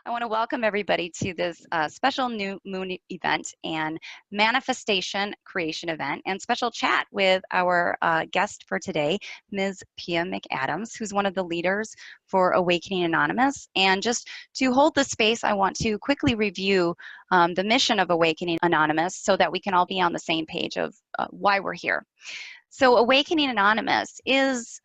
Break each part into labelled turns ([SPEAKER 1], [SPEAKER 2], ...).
[SPEAKER 1] I want to welcome everybody to this special new moon event and manifestation creation event and special chat with our guest for today, Ms. Pia McAdams, who's one of the leaders for Awakening Anonymous. And just to hold the space, I want to quickly review the mission of Awakening Anonymous so that we can all be on the same page of why we're here. So Awakening Anonymous is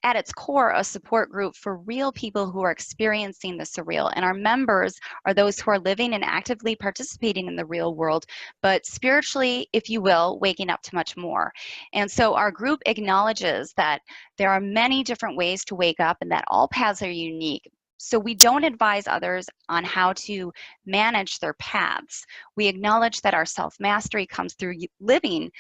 [SPEAKER 1] at its core, a support group for real people who are experiencing the surreal. And our members are those who are living and actively participating in the real world, but spiritually, if you will, waking up to much more. And so our group acknowledges that there are many different ways to wake up and that all paths are unique. So we don't advise others on how to manage their paths. We acknowledge that our self-mastery comes through living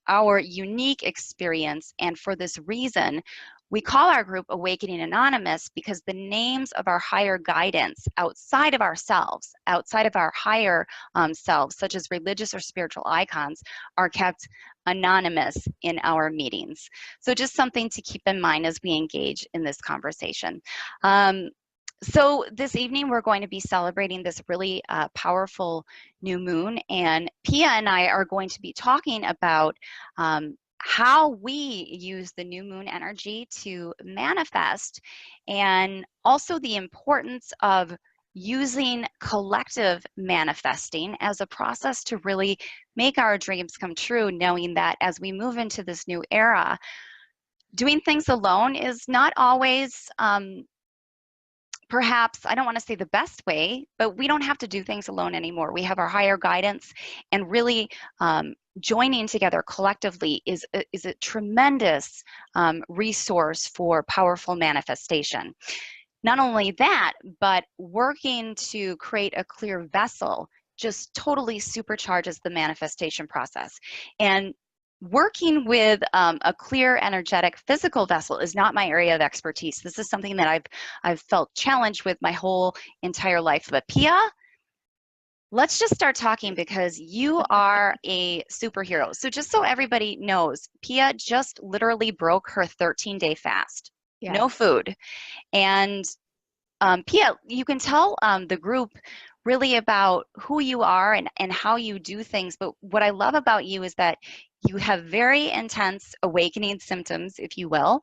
[SPEAKER 1] our unique experience. And for this reason, we call our group Awakening Anonymous because the names of our higher guidance outside of ourselves, outside of our higher selves, such as religious or spiritual icons, are kept anonymous in our meetings. So just something to keep in mind as we engage in this conversation. So this evening, we're going to be celebrating this really powerful new moon, and Pia and I are going to be talking about how we use the new moon energy to manifest, and also the importance of using collective manifesting as a process to really make our dreams come true, knowing that as we move into this new era, doing things alone is not always perhaps, I don't want to say the best way, but we don't have to do things alone anymore. We have our higher guidance, and really joining together collectively is a tremendous resource for powerful manifestation. Not only that, but working to create a clear vessel just totally supercharges the manifestation process. And working with a clear, energetic, physical vessel is not my area of expertise. This is something that I've felt challenged with my whole entire life. But Pia, let's just start talking because you are a superhero. So just so everybody knows, Pia just literally broke her 13-day fast.
[SPEAKER 2] Yeah.
[SPEAKER 1] No food. And Pia, you can tell the group really about who you are and how you do things. But what I love about you is that you have very intense awakening symptoms, if you will,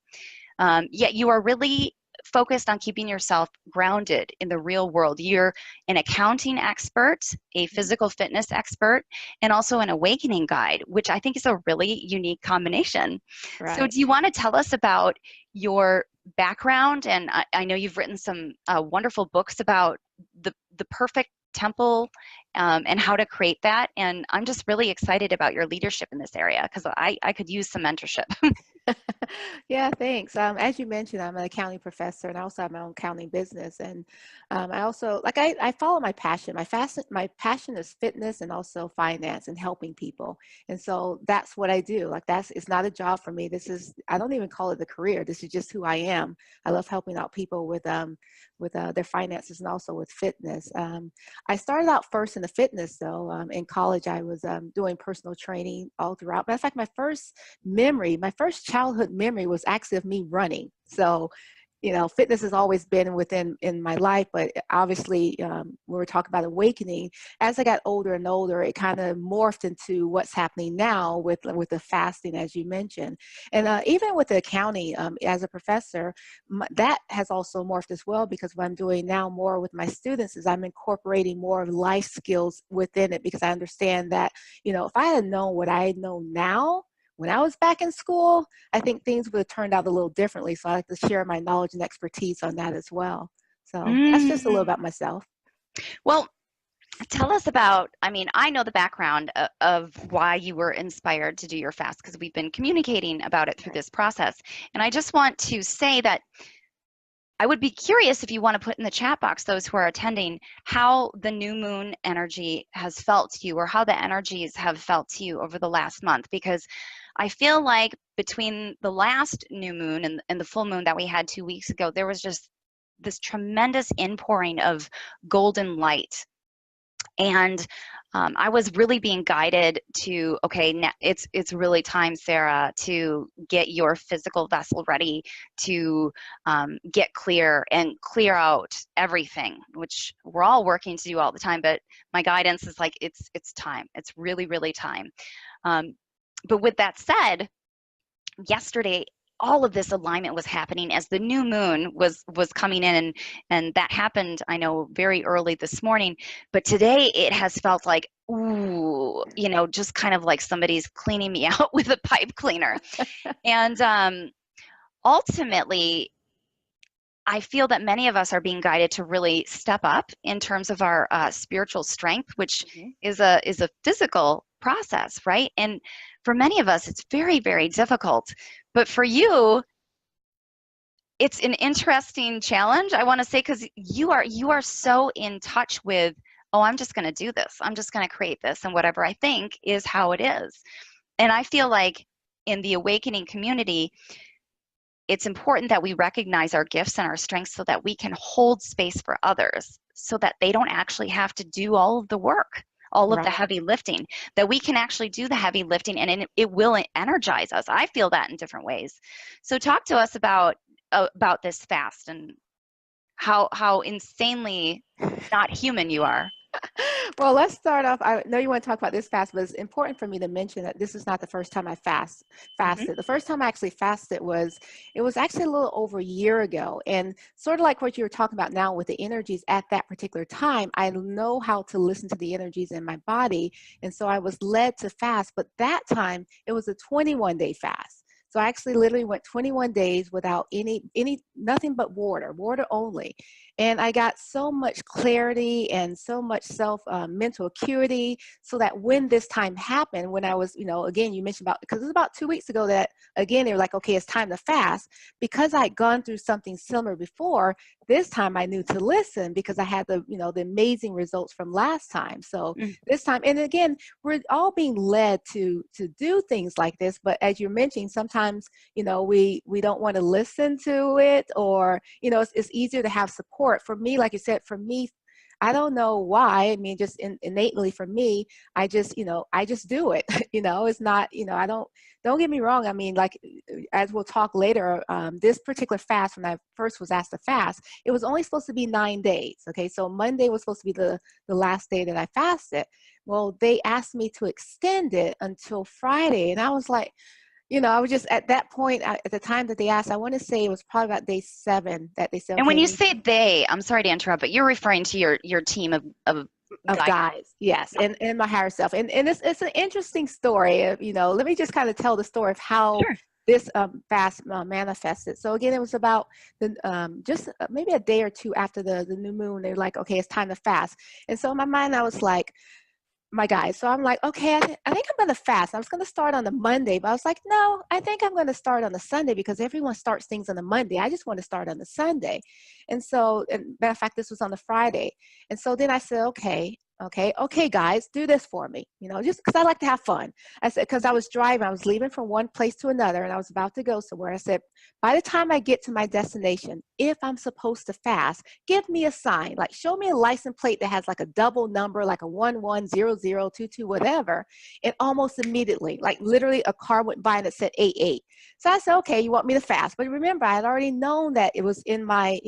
[SPEAKER 1] yet you are really focused on keeping yourself grounded in the real world. You're an accounting expert, a physical fitness expert, and also an awakening guide, which I think is a really unique combination.
[SPEAKER 2] Right.
[SPEAKER 1] So do you want to tell us about your background? And I know you've written some wonderful books about the perfect temple and how to create that. And I'm just really excited about your leadership in this area because I could use some mentorship.
[SPEAKER 2] Yeah, thanks. As you mentioned, I'm an accounting professor, and I also have my own accounting business. And I also, like, I follow my passion. My passion is fitness and also finance and helping people. And so that's what I do. Like, it's not a job for me. I don't even call it a career. This is just who I am. I love helping out people with their finances and also with fitness. I started out first in the fitness, though. In college, I was doing personal training all throughout. Matter of fact, my first childhood memory was actually of me running. So, fitness has always been in my life, but obviously, when we're talking about awakening, as I got older and older, it kind of morphed into what's happening now with the fasting, as you mentioned, and even with the accounting, as a professor, that has also morphed as well, because what I'm doing now more with my students is I'm incorporating more of life skills within it, because I understand that, if I had known what I know now when I was back in school, I think things would have turned out a little differently. So I like to share my knowledge and expertise on that as well. So that's just a little about myself.
[SPEAKER 1] Well, tell us about, I mean, I know the background of why you were inspired to do your fast because we've been communicating about it through this process. And I just want to say that I would be curious if you want to put in the chat box, those who are attending, how the new moon energy has felt to you, or how the energies have felt to you over the last month, because I feel like between the last new moon and the full moon that we had 2 weeks ago, there was just this tremendous inpouring of golden light. And I was really being guided to, okay, now it's really time, Sarah, to get your physical vessel ready to get clear and clear out everything, which we're all working to do all the time. But my guidance is like, it's time. It's really, really time. But with that said, yesterday, all of this alignment was happening as the new moon was coming in, and that happened, I know, very early this morning. But today it has felt like, ooh, just kind of like somebody's cleaning me out with a pipe cleaner. And ultimately, I feel that many of us are being guided to really step up in terms of our spiritual strength, which is a physical process, right? And for many of us, it's very, very difficult. But for you, it's an interesting challenge, I want to say, because you are so in touch with, oh, I'm just going to do this. I'm just going to create this, and whatever I think is how it is. And I feel like in the awakening community, it's important that we recognize our gifts and our strengths so that we can hold space for others, so that they don't actually have to do all of the work, all of the heavy lifting, that we can actually do the heavy lifting, and it will energize us. I feel that in different ways. So talk to us about this fast and how insanely not human you are.
[SPEAKER 2] Well, let's start off. I know you want to talk about this fast, but it's important for me to mention that this is not the first time I fasted. The first time I actually fasted it was actually a little over a year ago. And sort of like what you were talking about now with the energies at that particular time, I know how to listen to the energies in my body. And so I was led to fast, but that time it was a 21-day fast. So I actually literally went 21 days without nothing but water only. And I got so much clarity and so much mental acuity, so that when this time happened, when I was, again, you mentioned because it was about 2 weeks ago that, again, they were like, okay, it's time to fast. Because I'd gone through something similar before, this time I knew to listen because I had the amazing results from last time. So this time, and again, we're all being led to do things like this. But as you're mentioning, sometimes, we don't want to listen to it, or, it's easier to have support. For me, like you said, I don't know why. I mean, just innately for me, I just do it. It's not, don't get me wrong. I mean, like, as we'll talk later, this particular fast, when I first was asked to fast, it was only supposed to be 9 days. Okay. So Monday was supposed to be the last day that I fasted. Well, they asked me to extend it until Friday. And I was like, I was just at that point, at the time that they asked, I want to say it was probably about day 7 that they said,
[SPEAKER 1] And
[SPEAKER 2] okay.
[SPEAKER 1] when you say they, I'm sorry to interrupt, but you're referring to your team of
[SPEAKER 2] guys. Yes. And my higher self. And it's an interesting story. Let me just kind of tell the story of how this fast manifested. So again, it was about just maybe a day or two after the new moon. They're like, okay, it's time to fast. And so in my mind, I was like, my guys. So I'm like, okay, I think I'm going to fast. I was going to start on the Monday, but I was like, no, I think I'm going to start on the Sunday, because everyone starts things on the Monday. I just want to start on the Sunday. And so, matter of fact, this was on the Friday. And so then I said, okay, guys, do this for me, just because I like to have fun. I said, because I was driving, I was leaving from one place to another, and I was about to go somewhere. I said, by the time I get to my destination, if I'm supposed to fast, give me a sign, like show me a license plate that has like a double number, like a 110022, whatever. And almost immediately, like literally a car went by and it said 88. So I said, okay, you want me to fast? But remember, I had already known that it was in my,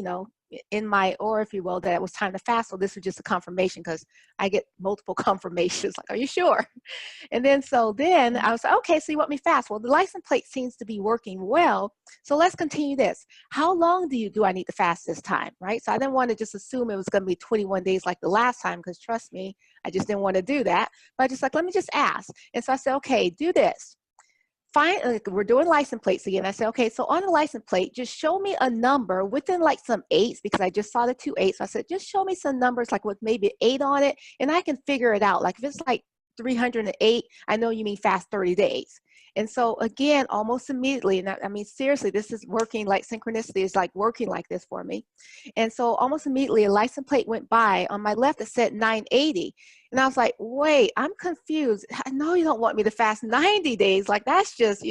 [SPEAKER 2] aura, if you will, that it was time to fast. So this was just a confirmation, because I get multiple confirmations. Like, are you sure? And then I was like, okay, so you want me fast? Well, the license plate seems to be working well. So let's continue this. How long do I need to fast this time? Right? So I didn't want to just assume it was going to be 21 days like the last time, because trust me, I just didn't want to do that. But I just like, let me just ask. And so I said, okay, do this. Fine, we're doing license plates again. I said, okay, so on the license plate, just show me a number within like some 8s, because I just saw the 2 8s. So I said, just show me some numbers like with maybe 8 on it, and I can figure it out. Like if it's like 308, I know you mean fast 30 days. And so again, almost immediately, and I mean, seriously, this is working, like synchronicity is like working like this for me. And so almost immediately, a license plate went by on my left that said 980. And I was like, wait, I'm confused. I know you don't want me to fast 90 days. Like, that's just,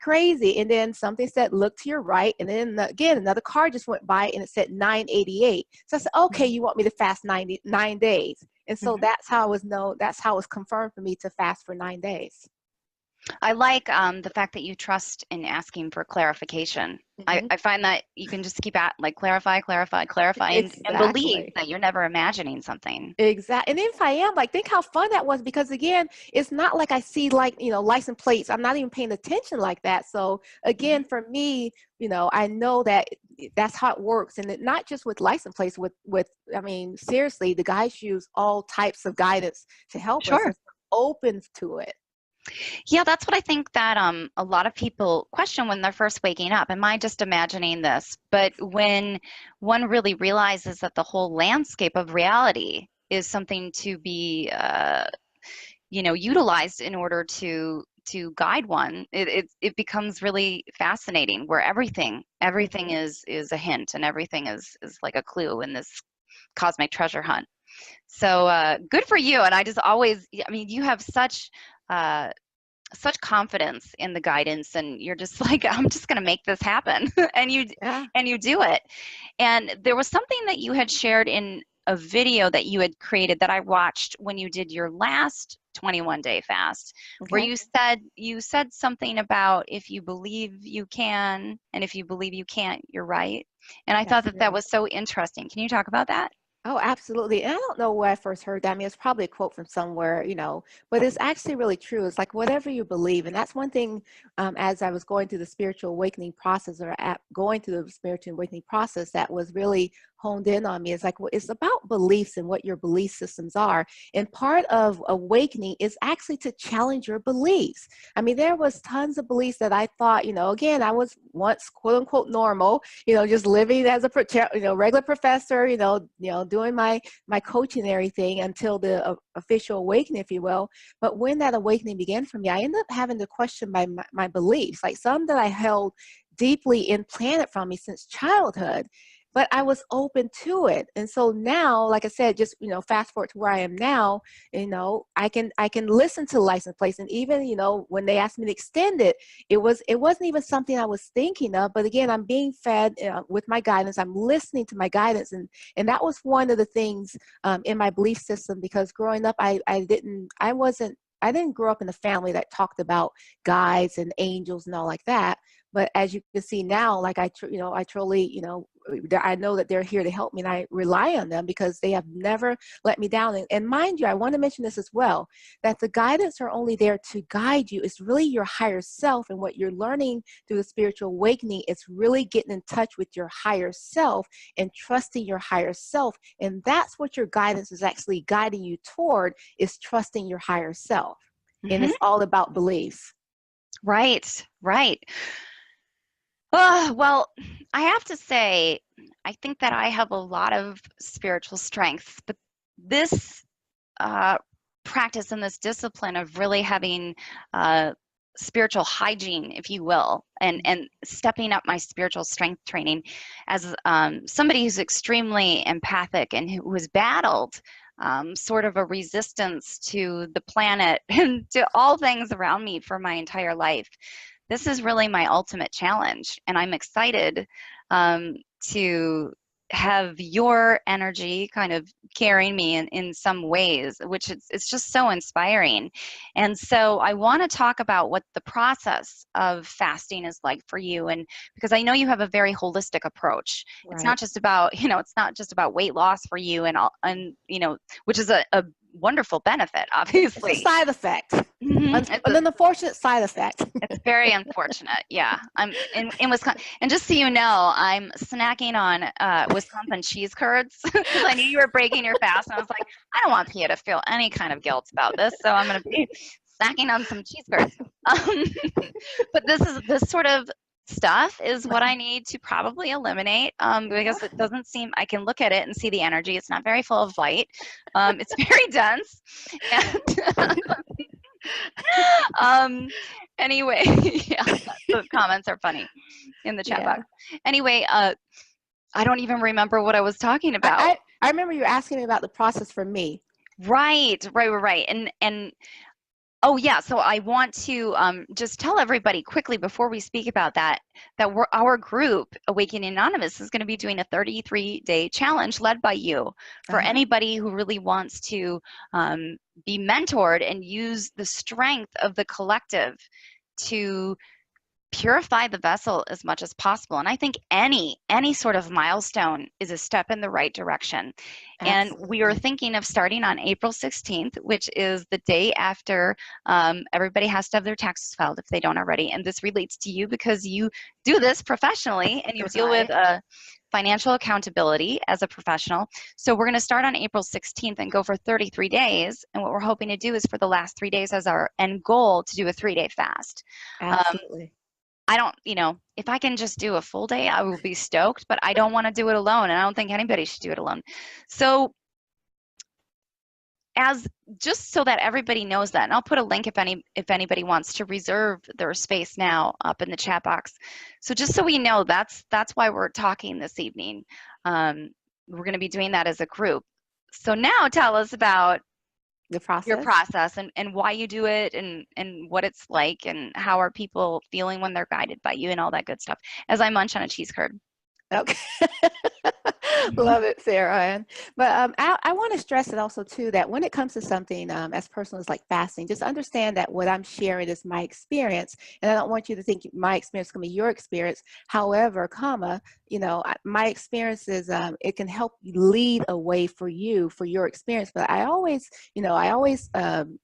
[SPEAKER 2] crazy. And then something said, look to your right. And then again, another car just went by and it said 988. So I said, okay, you want me to fast 9 days. And so
[SPEAKER 1] Mhm.
[SPEAKER 2] that's how it was confirmed for me to fast for 9 days.
[SPEAKER 1] I like the fact that you trust in asking for clarification.
[SPEAKER 2] Hmm.
[SPEAKER 1] I find that you can just keep at like clarify, clarify, clarify, and believe
[SPEAKER 2] Exactly.
[SPEAKER 1] that you're never imagining something.
[SPEAKER 2] Exactly. And if I am, like, think how fun that was, because again, it's not like I see, like, license plates. I'm not even paying attention like that. So
[SPEAKER 1] Mhm.
[SPEAKER 2] again, for me, I know that that's how it works. And not just with license plates, I mean, seriously, the guys use all types of guidance to help us,
[SPEAKER 1] Sure.
[SPEAKER 2] and open to it.
[SPEAKER 1] Yeah, that's what I think that a lot of people question when they're first waking up. Am I just imagining this? But when one really realizes that the whole landscape of reality is something to be utilized in order to guide one, it becomes really fascinating, where everything
[SPEAKER 2] Hmm.
[SPEAKER 1] is a hint, and everything is like a clue in this cosmic treasure hunt. So good for you. And I just always, I mean, you have uh, such confidence in the guidance, and you're just like, I'm just going to make this happen.
[SPEAKER 2] Yeah.
[SPEAKER 1] And you do it. And there was something that you had shared in a video that you had created that I watched when you did your last 21-day fast, where
[SPEAKER 2] Okay.
[SPEAKER 1] you said something about, if you believe you can, and if you believe you can't, you're right. And I thought
[SPEAKER 2] That's
[SPEAKER 1] that that
[SPEAKER 2] it.
[SPEAKER 1] was so interesting. Can you talk about that?
[SPEAKER 2] Oh, absolutely. And I don't know where I first heard that. I mean, it's probably a quote from somewhere, but it's actually really true. It's like whatever you believe. And that's one thing, as I was going through the spiritual awakening process, or going through the spiritual awakening process, that was really honed in on me. It's like, well, it's about beliefs and what your belief systems are. And part of awakening is actually to challenge your beliefs. I mean, there was tons of beliefs that I thought, again, I was once quote unquote normal, just living as a regular professor, doing my coaching and everything until the official awakening, if you will. But when that awakening began for me, I ended up having to question my beliefs, like some that I held deeply implanted from me since childhood. But I was open to it. And so now, like I said, just fast forward to where I am now, I can listen to license plates. And even, when they asked me to extend it, it wasn't even something I was thinking of. But again, I'm being fed with my guidance. I'm listening to my guidance, and that was one of the things in my belief system. Because growing up, I didn't grow up in a family that talked about guides and angels and all like that. But as you can see now, like I truly, I know that they're here to help me, and I rely on them because they have never let me down. And mind you, I want to mention this as well, that the guidance are only there to guide you. It's really your higher self, and what you're learning through the spiritual awakening, it's really getting in touch with your higher self and trusting your higher self. And that's what your guidance is actually guiding you toward, is trusting your higher self. And
[SPEAKER 1] Hmm.
[SPEAKER 2] it's all about beliefs.
[SPEAKER 1] Right, right. Oh, well, I have to say, I think that I have a lot of spiritual strengths, but this uh, practice and this discipline of really having uh, spiritual hygiene, if you will, and stepping up my spiritual strength training, as somebody who's extremely empathic and who has battled sort of a resistance to the planet and to all things around me for my entire life. This is really my ultimate challenge, and I'm excited um, to have your energy kind of carrying me in some ways, which it's just so inspiring. And so I want to talk about what the process of fasting is like for you, and because I know you have a very holistic approach. It's not
[SPEAKER 2] Right.
[SPEAKER 1] just about, it's not just about weight loss for you, and all, and which is a wonderful benefit,
[SPEAKER 2] It's a
[SPEAKER 1] obviously.
[SPEAKER 2] side effect,
[SPEAKER 1] Hmm.
[SPEAKER 2] an unfortunate side effect.
[SPEAKER 1] It's very unfortunate. Yeah. I'm in Wisconsin. And just so you know, I'm snacking on Wisconsin cheese curds because I knew you were breaking your fast. And I was like, I don't want Pia to feel any kind of guilt about this. So I'm going to be snacking on some cheese curds. Um, but this sort of stuff is what I need to probably eliminate, because it doesn't seem, I can look at it and see the energy. It's not very full of light. It's very dense. And um, anyway, yeah, the comments are funny in the chat
[SPEAKER 2] Yeah.
[SPEAKER 1] box. Anyway, I don't even remember what I was talking
[SPEAKER 2] I,
[SPEAKER 1] about.
[SPEAKER 2] I, I remember you asking me about the process for me.
[SPEAKER 1] Right, right, right, right. And Oh yeah, so I want to just tell everybody quickly before we speak about that, that our group, Awakening Anonymous, is going to be doing a 33-day challenge led by you for
[SPEAKER 2] Uh-huh.
[SPEAKER 1] anybody who really wants to be mentored and use the strength of the collective to purify the vessel as much as possible. And I think any sort of milestone is a step in the right direction. And we are
[SPEAKER 2] Absolutely.
[SPEAKER 1] thinking of starting on April 16th, which is the day after everybody has to have their taxes filed if they don't already. And this relates to you because you do this professionally and you deal with
[SPEAKER 2] Right.
[SPEAKER 1] financial accountability as a professional. So we're going to start on April 16th and go for 33 days. And what we're hoping to do is for the last 3 days as our end goal to do a 3-day fast. Um,
[SPEAKER 2] Absolutely.
[SPEAKER 1] I don't, if I can just do a full day, I will be stoked, but I don't want to do it alone. And I don't think anybody should do it alone. So, as just so that everybody knows that, and I'll put a link if anybody wants to reserve their space now up in the chat box. So just so we know, that's why we're talking this evening. We're going to be doing that as a group. So now tell us about
[SPEAKER 2] The
[SPEAKER 1] your
[SPEAKER 2] process.
[SPEAKER 1] process and why you do it and what it's like and how are people feeling when they're guided by you and all that good stuff as I munch on a cheese curd.
[SPEAKER 2] Okay. Love it, Sarah. But I want to stress it also too that when it comes to something as personal as like fasting, just understand that what I'm sharing is my experience, and I don't want you to think my experience is going to be your experience. However, my experience is it can help lead a way for you for your experience. But I always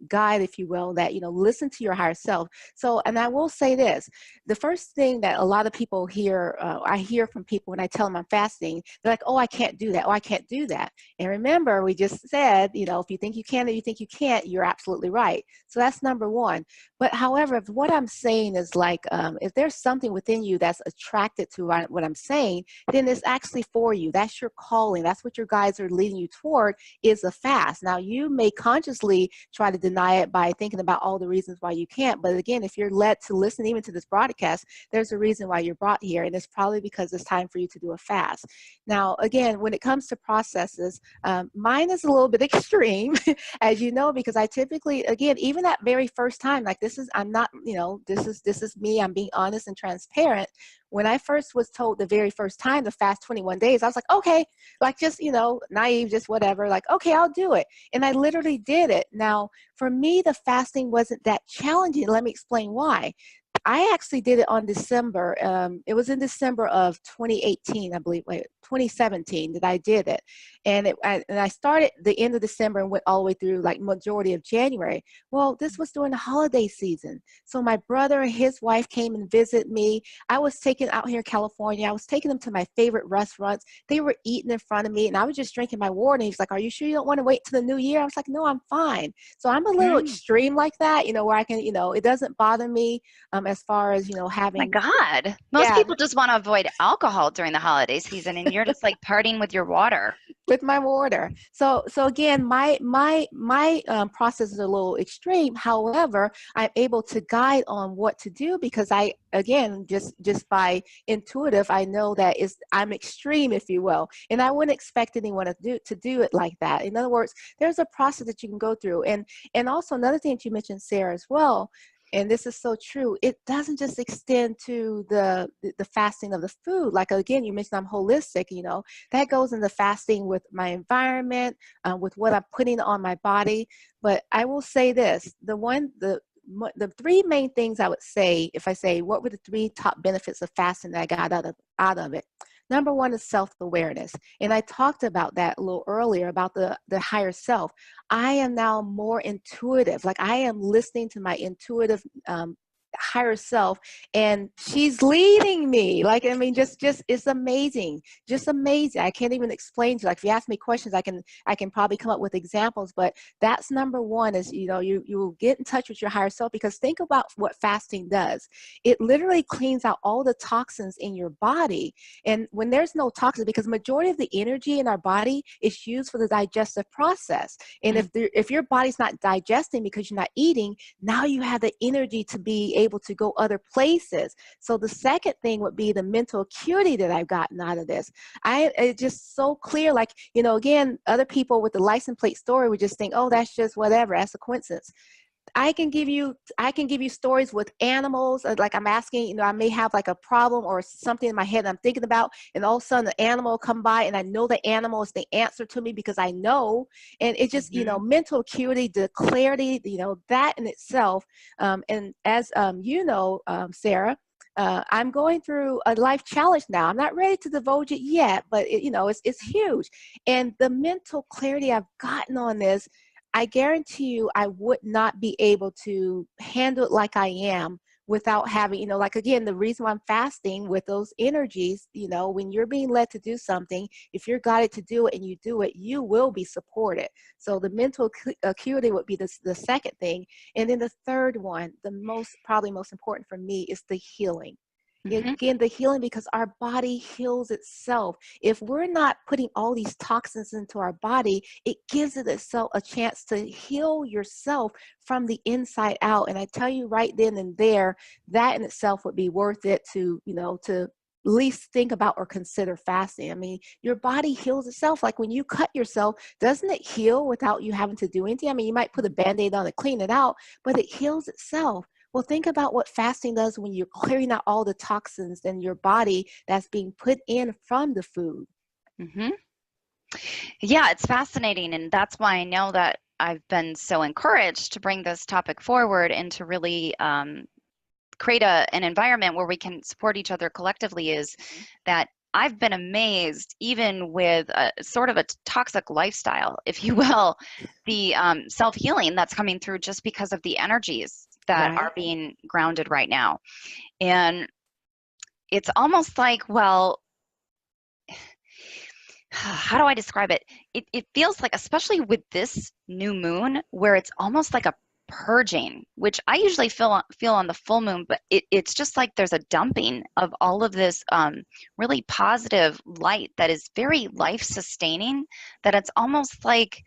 [SPEAKER 2] guide, if you will, that listen to your higher self. So, and I will say this: the first thing that a lot of people hear, I hear from people when I tell them I'm fasting, they're like, oh, I can't do that. Oh, I can't do that. And remember, we just said, if you think you can or you think you can't, you're absolutely right. So that's number one. But however, if what I'm saying is like, if there's something within you that's attracted to what I'm saying, then it's actually for you. That's your calling. That's what your guides are leading you toward, is a fast. Now, you may consciously try to deny it by thinking about all the reasons why you can't. But again, if you're led to listen even to this broadcast, there's a reason why you're brought here. And it's probably because it's time for you to do a fast. Now, again, when it comes to processes, mine is a little bit extreme, as you know, because I typically, again, even that very first time, like I'm not, this is me, I'm being honest and transparent. When I first was told the very first time to fast 21 days, I was like, okay, like just, naive, just whatever, like, okay, I'll do it. And I literally did it. Now, for me, the fasting wasn't that challenging. Let me explain why. I actually did it on December. It was in December of 2018, I believe. Wait, 2017 that I did it, and I started the end of December and went all the way through like majority of January. Well, this was during the holiday season, so my brother and his wife came and visit me. I was taken out here in California. I was taking them to my favorite restaurants. They were eating in front of me, and I was just drinking my water. And he's like, "Are you sure you don't want to wait till the new year?" I was like, "No, I'm fine." So I'm a little
[SPEAKER 1] Mm.
[SPEAKER 2] extreme like that, where I can, it doesn't bother me as far as
[SPEAKER 1] My
[SPEAKER 2] having,
[SPEAKER 1] God, most
[SPEAKER 2] yeah,
[SPEAKER 1] people just want to avoid alcohol during the holiday season, and you're just like partying with your water.
[SPEAKER 2] with my water. So again, my process is a little extreme. However, I'm able to guide on what to do because I, again, just by intuitive, I know that I'm extreme, if you will, and I wouldn't expect anyone to do it like that. In other words, there's a process that you can go through, and also another thing that you mentioned, Sarah, as well. And this is so true. It doesn't just extend to the fasting of the food. Like, again, you mentioned I'm holistic, that goes into fasting with my environment, with what I'm putting on my body. But I will say this, the three main things I would say, if I say, what were the three top benefits of fasting that I got out of it? Number one is self-awareness. And I talked about that a little earlier about the higher self. I am now more intuitive. Like, I am listening to my intuitive higher self, and she's leading me. Like, I mean, just it's amazing. Just amazing. I can't even explain to you. Like, if you ask me questions, I can probably come up with examples, but that's number one is, you get in touch with your higher self, because think about what fasting does. It literally cleans out all the toxins in your body. And when there's no toxins, because majority of the energy in our body is used for the digestive process. And
[SPEAKER 1] Mm.
[SPEAKER 2] if your body's not digesting because you're not eating, now you have the energy to be able to go other places. So the second thing would be the mental acuity that I've gotten out of this. It's just so clear. Like, again, other people with the license plate story would just think, oh, that's just whatever, that's a coincidence. I can give you stories with animals. Like I'm asking, you know, I may have like a problem or something in my head I'm thinking about, and all of a sudden the animal will come by, and I know the animal is the answer to me because I know. And it just, you know, mental acuity, the clarity, you know, that in itself. And as you know, Sarah, I'm going through a life challenge now. I'm not ready to divulge it yet, but it, you know, it's huge. And the mental clarity I've gotten on this, I guarantee you, I would not be able to handle it like I am without having, you know, like again, the reason why I'm fasting with those energies, you know, when you're being led to do something, if you're guided to do it and you do it, you will be supported. So the mental acuity would be the second thing. And then the third one, the probably most important for me, is the healing. Again, the healing, because our body heals itself. If we're not putting all these toxins into our body, it gives it itself a chance to heal yourself from the inside out. And I tell you right then and there, that in itself would be worth it to, you know, to at least think about or consider fasting. I mean, your body heals itself. Like when you cut yourself, doesn't it heal without you having to do anything? I mean, you might put a Band-Aid on and clean it out, but it heals itself. Well, think about what fasting does when you're clearing out all the toxins in your body that's being put in from the food.
[SPEAKER 1] Yeah, it's fascinating. And that's why I know that I've been so encouraged to bring this topic forward and to really create an environment where we can support each other collectively, is that I've been amazed, even with a sort of a toxic lifestyle, if you will, the self-healing that's coming through just because of the energies that are being grounded right now. And it's almost like, well, how do I describe it? It feels like, especially with this new moon, where it's almost like a purging, which I usually feel on the full moon, but it's just like there's a dumping of all of this really positive light that is very life-sustaining, that it's almost like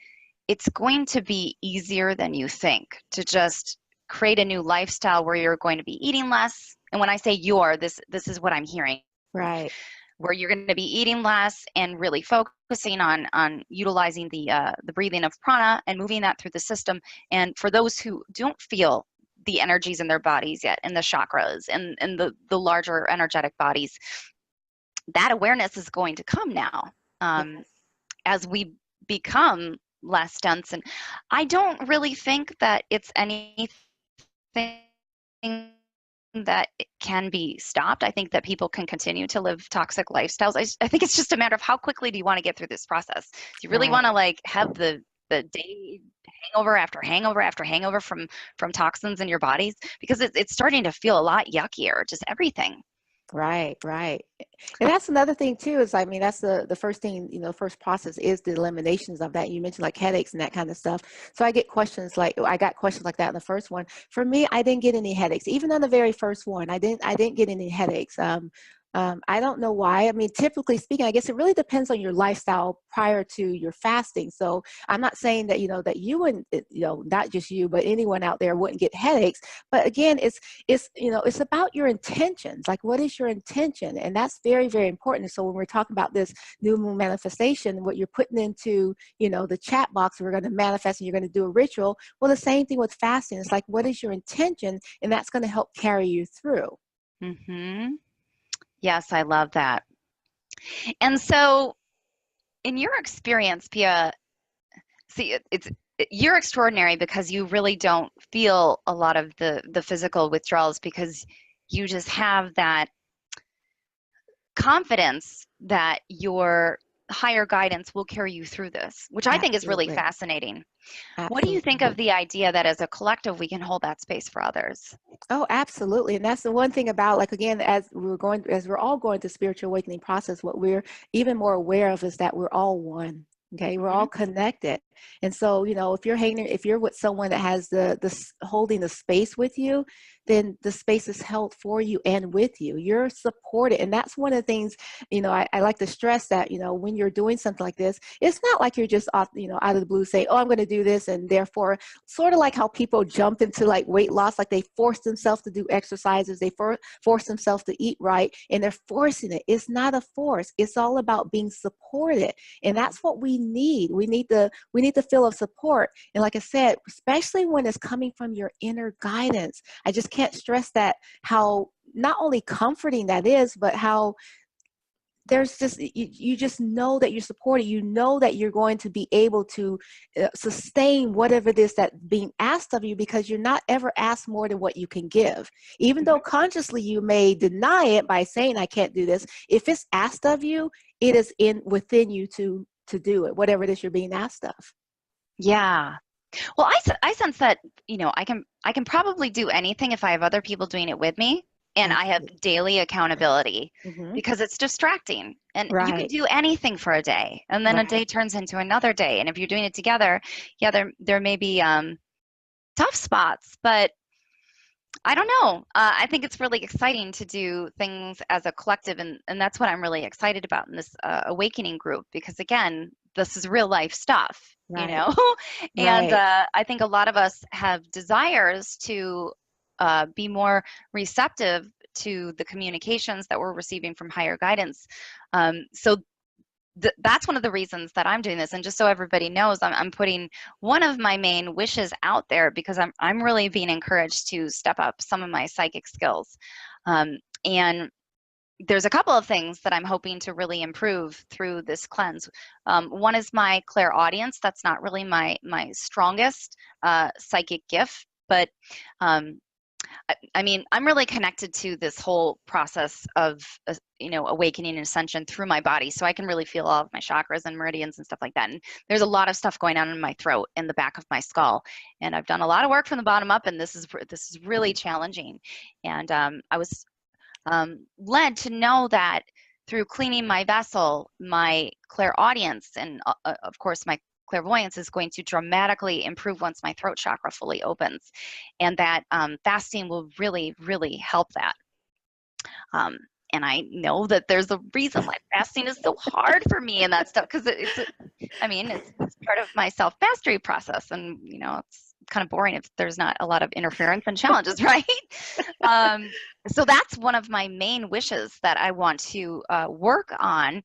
[SPEAKER 1] it's going to be easier than you think to just create a new lifestyle where you're going to be eating less. And when I say this is what I'm hearing.
[SPEAKER 2] Right.
[SPEAKER 1] Where you're going to be eating less and really focusing on utilizing the breathing of prana and moving that through the system. And for those who don't feel the energies in their bodies yet, and the chakras and the larger energetic bodies, that awareness is going to come now as we become less dense. And I don't really think that it's anything that it can be stopped. I think that people can continue to live toxic lifestyles. I think it's just a matter of how quickly do you want to get through this process. Do you really want to like have the day hangover after hangover after hangover from toxins in your bodies? Because it's starting to feel a lot yuckier, just everything.
[SPEAKER 2] Right. And that's another thing too, is I mean, that's the first thing, you know, first process is the eliminations of that. You mentioned like headaches and that kind of stuff. So I got questions like that in the first one. For me, I didn't get any headaches. Even on the very first one, I didn't get any headaches. I don't know why. I mean, typically speaking, I guess it really depends on your lifestyle prior to your fasting. So I'm not saying that, you know, that you wouldn't, you know, not just you, but anyone out there wouldn't get headaches. But again, it's, you know, it's about your intentions. Like, what is your intention? And that's very, very important. So when we're talking about this new moon manifestation, what you're putting into, you know, the chat box, we're going to manifest and you're going to do a ritual. Well, the same thing with fasting. It's like, what is your intention? And that's going to help carry you through.
[SPEAKER 1] Yes, I love that. And so, in your experience, Pia, see, you're extraordinary because you really don't feel a lot of the physical withdrawals, because you just have that confidence that your higher guidance will carry you through this, which I think is really fascinating.
[SPEAKER 2] Absolutely.
[SPEAKER 1] What do you think of the idea that as a collective we can hold that space for others?
[SPEAKER 2] Oh, absolutely. And that's the one thing about, like, again, as we're all going through spiritual awakening process, what we're even more aware of is that we're all one. Okay, we're all connected. And so, you know, if you're with someone that has the holding the space with you, then the space is held for you and with you. You're supported. And that's one of the things, you know, I like to stress that, you know, when you're doing something like this, it's not like you're just off, you know, out of the blue say, oh, I'm going to do this. And therefore, sort of like how people jump into like weight loss, like they force themselves to do exercises, they force themselves to eat right, and they're forcing it. It's not a force. It's all about being supported. And that's what we need. We need need to feel of support. And like I said, especially when it's coming from your inner guidance, I just can't stress that, how not only comforting that is, but how there's just, you just know that you're supported. You know that you're going to be able to sustain whatever it is that's being asked of you, because you're not ever asked more than what you can give. Even though consciously you may deny it by saying, I can't do this, if it's asked of you, it is within you to do it, whatever it is you're being asked of.
[SPEAKER 1] Yeah. Well, I sense that, I can probably do anything if I have other people doing it with me, and I have
[SPEAKER 2] Absolutely.
[SPEAKER 1] daily accountability,
[SPEAKER 2] Mm-hmm.
[SPEAKER 1] because it's distracting. And you can
[SPEAKER 2] Right.
[SPEAKER 1] do anything for a day, and then a
[SPEAKER 2] Right.
[SPEAKER 1] day turns into another day. And if you're doing it together, yeah, there may be tough spots, but I don't know. I think it's really exciting to do things as a collective, and that's what I'm really excited about in this awakening group, because again, this is real life stuff,
[SPEAKER 2] Right.
[SPEAKER 1] and
[SPEAKER 2] Right.
[SPEAKER 1] I think a lot of us have desires to be more receptive to the communications that we're receiving from higher guidance. So that's one of the reasons that I'm doing this. And just so everybody knows, I'm putting one of my main wishes out there, because I'm really being encouraged to step up some of my psychic skills. And there's a couple of things that I'm hoping to really improve through this cleanse. One is my clairaudience. That's not really my strongest psychic gift, but I mean, I'm really connected to this whole process of, awakening and ascension through my body. So I can really feel all of my chakras and meridians and stuff like that. And there's a lot of stuff going on in my throat and the back of my skull. And I've done a lot of work from the bottom up, and this is really challenging. And I was led to know that through cleaning my vessel, my clairaudience, and of course my clairvoyance is going to dramatically improve once my throat chakra fully opens, and that fasting will really, really help that. Um, and I know that there's a reason why fasting is so hard for me and that stuff, because it's part of my self mastery process, and it's kind of boring if there's not a lot of interference and challenges, right? Um, so that's one of my main wishes that I want to work on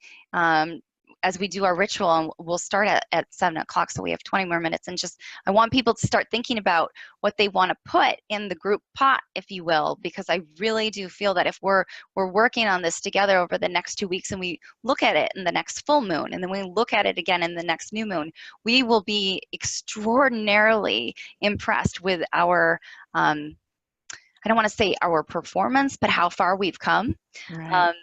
[SPEAKER 1] as we do our ritual, and we'll start at 7 o'clock, so we have 20 more minutes. And just, I want people to start thinking about what they want to put in the group pot, if you will, because I really do feel that if we're working on this together over the next 2 weeks, and we look at it in the next full moon, and then we look at it again in the next new moon, we will be extraordinarily impressed with our I don't want to say our performance, but how far we've come.
[SPEAKER 2] Right.
[SPEAKER 1] Um,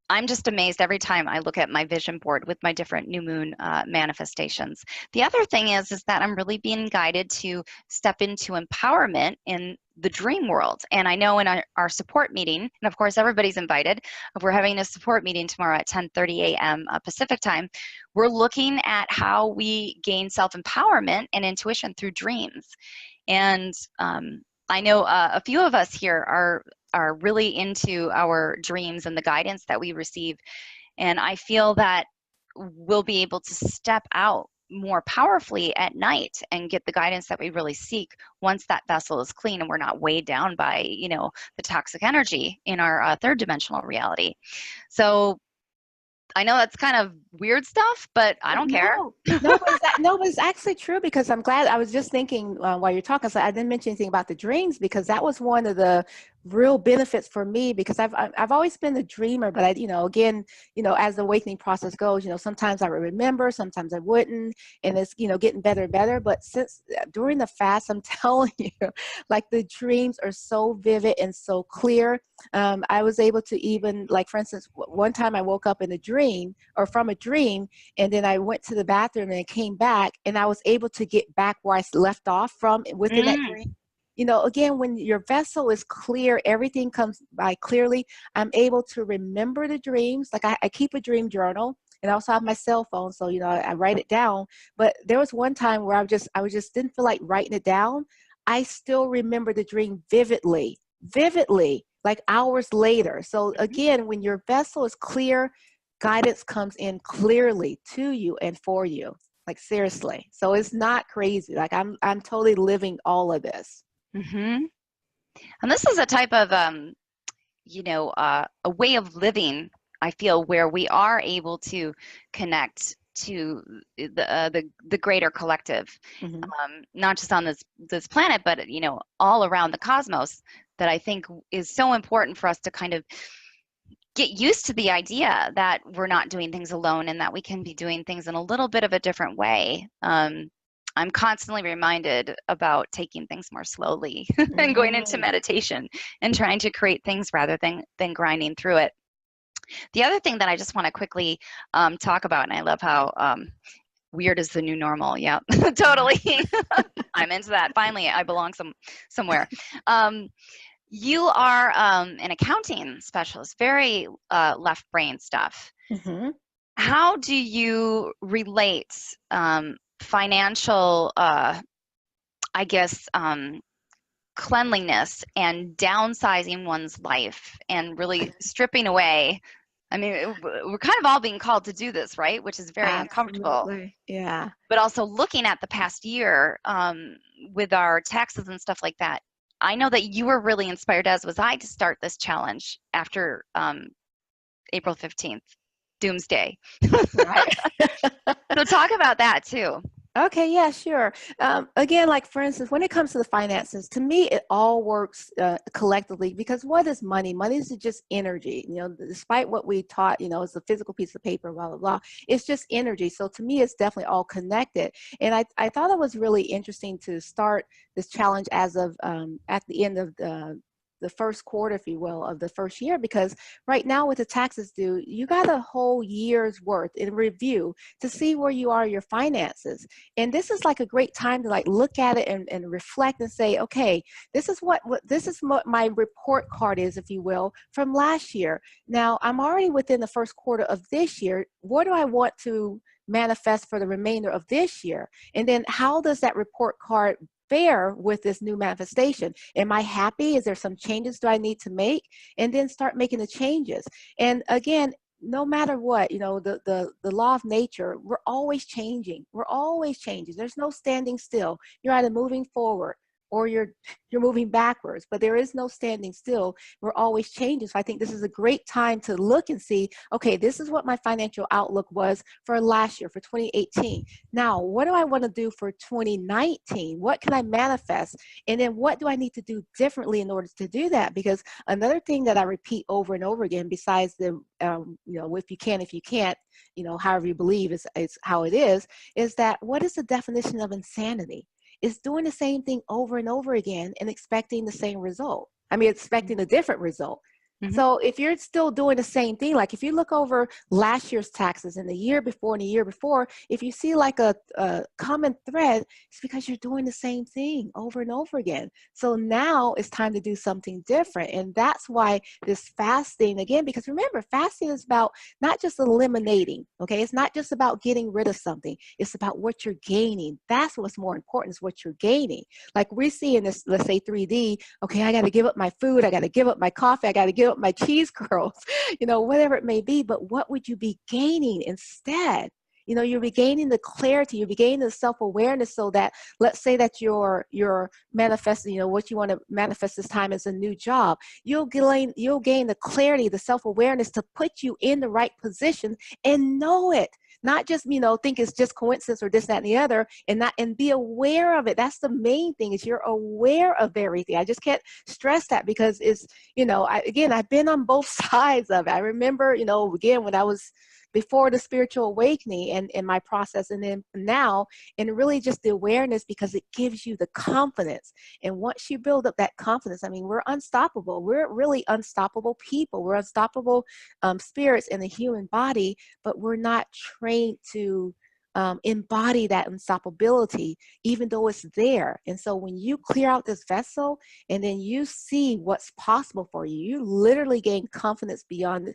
[SPEAKER 1] I'm just amazed every time I look at my vision board with my different new moon manifestations. The other thing is that I'm really being guided to step into empowerment in the dream world. And I know in our support meeting, and of course everybody's invited, we're having a support meeting tomorrow at 10:30 a.m. Pacific time. We're looking at how we gain self-empowerment and intuition through dreams. And I know a few of us here are really into our dreams and the guidance that we receive. And I feel that we'll be able to step out more powerfully at night and get the guidance that we really seek once that vessel is clean and we're not weighed down by, the toxic energy in our third dimensional reality. So I know that's kind of weird stuff, but I don't care.
[SPEAKER 2] No, no, but it's actually true, because I'm glad. I was just thinking while you're talking, so I didn't mention anything about the dreams, because that was one of the real benefits for me, because I've always been a dreamer, but again, as the awakening process goes, sometimes I would remember, sometimes I wouldn't, and it's, getting better and better. But since during the fast, I'm telling you, like the dreams are so vivid and so clear. I was able to even, like, for instance, one time I woke up in a dream, or from a dream, and then I went to the bathroom and came back, and I was able to get back where I left off from within that
[SPEAKER 1] Mm,
[SPEAKER 2] dream. Again, when your vessel is clear, everything comes by clearly. I'm able to remember the dreams. Like I keep a dream journal, and I also have my cell phone, so I write it down. But there was one time where I was just didn't feel like writing it down. I still remember the dream vividly, vividly, like hours later. So
[SPEAKER 1] mhm.
[SPEAKER 2] again, when your vessel is clear, guidance comes in clearly to you and for you. Like seriously. So it's not crazy. Like I'm totally living all of this.
[SPEAKER 1] Mhm. And this is a type of a way of living, I feel, where we are able to connect to the greater collective,
[SPEAKER 2] Hmm.
[SPEAKER 1] not just on this planet, but all around the cosmos. That I think is so important for us to kind of get used to the idea that we're not doing things alone and that we can be doing things in a little bit of a different way. I'm constantly reminded about taking things more slowly and going into
[SPEAKER 2] Right.
[SPEAKER 1] meditation and trying to create things rather than grinding through it. The other thing that I just want to quickly talk about, and I love how weird is the new normal. Yeah, totally. I'm into that. Finally, I belong somewhere. Um, you are an accounting specialist, very left brain stuff.
[SPEAKER 2] Hmm.
[SPEAKER 1] How do you relate financial, I guess, cleanliness and downsizing one's life and really stripping away? I mean, we're kind of all being called to do this, right? Which is very uncomfortable.
[SPEAKER 2] Absolutely. Yeah.
[SPEAKER 1] But also looking at the past year with our taxes and stuff like that, I know that you were really inspired, as was I, to start this challenge after April 15th, Doomsday.
[SPEAKER 2] Right.
[SPEAKER 1] So talk about that too.
[SPEAKER 2] Okay, yeah, sure. Again, like for instance, when it comes to the finances, to me, it all works collectively because what is money? Money is just energy. Despite what we taught, it's a physical piece of paper, blah, blah, blah. It's just energy. So to me, it's definitely all connected. And I thought it was really interesting to start this challenge as of at the end of the first quarter, if you will, of the first year, because right now with the taxes due, you got a whole year's worth in review to see where you are, your finances. And this is like a great time to like look at it and reflect and say, okay, this is what my report card is, if you will, from last year. Now I'm already within the first quarter of this year. What do I want to manifest for the remainder of this year? And then how does that report card fare with this new manifestation? Am I happy? Is there some changes do I need to make? And then start making the changes. And again, no matter what, the law of nature, we're always changing. We're always changing. There's no standing still. You're either moving forward or you're moving backwards, but there is no standing still. We're always changing. So I think this is a great time to look and see, okay, this is what my financial outlook was for last year, for 2018. Now, what do I want to do for 2019? What can I manifest? And then what do I need to do differently in order to do that? Because another thing that I repeat over and over again, besides the, if you can, if you can't, however you believe is how it is that what is the definition of insanity? Is doing the same thing over and over again and expecting the same result. I mean, expecting a different result.
[SPEAKER 1] Mm-hmm.
[SPEAKER 2] So if you're still doing the same thing, like if you look over last year's taxes and the year before and the year before, if you see like a common thread, it's because you're doing the same thing over and over again. So now it's time to do something different. And that's why this fasting, again, because remember, fasting is about not just eliminating, okay? It's not just about getting rid of something. It's about what you're gaining. That's what's more important, is what you're gaining. Like we see in this, let's say 3D, okay, I got to give up my food. I got to give up my coffee. I got to give up my cheese curls, whatever it may be. But what would you be gaining instead? You'll be gaining the clarity, you'll be gaining the self-awareness, so that, let's say that you're manifesting, what you want to manifest this time is a new job. You'll gain the clarity, the self-awareness to put you in the right position and know it. Not just, think it's just coincidence or this, that, and the other, and be aware of it. That's the main thing, is you're aware of everything. I just can't stress that, because it's, I've been on both sides of it. I remember, again, when I was before the spiritual awakening and in my process, and then now, and really just the awareness, because it gives you the confidence. And once you build up that confidence, I mean, we're unstoppable. We're really unstoppable people. We're unstoppable spirits in the human body, but we're not trained to embody that unstoppability, even though it's there. And so when you clear out this vessel and then you see what's possible for you, you literally gain confidence beyond.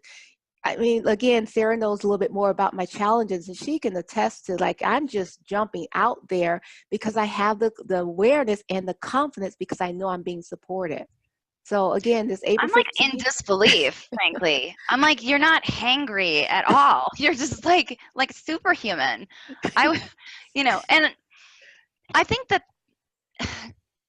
[SPEAKER 2] I mean, again, Sarah knows a little bit more about my challenges, and she can attest to, like, I'm just jumping out there because I have the awareness and the confidence, because I know I'm being supported. So again, this April
[SPEAKER 1] I'm like
[SPEAKER 2] 15th.
[SPEAKER 1] in disbelief, frankly. I'm like, you're not hangry at all. You're just like superhuman. And I think that,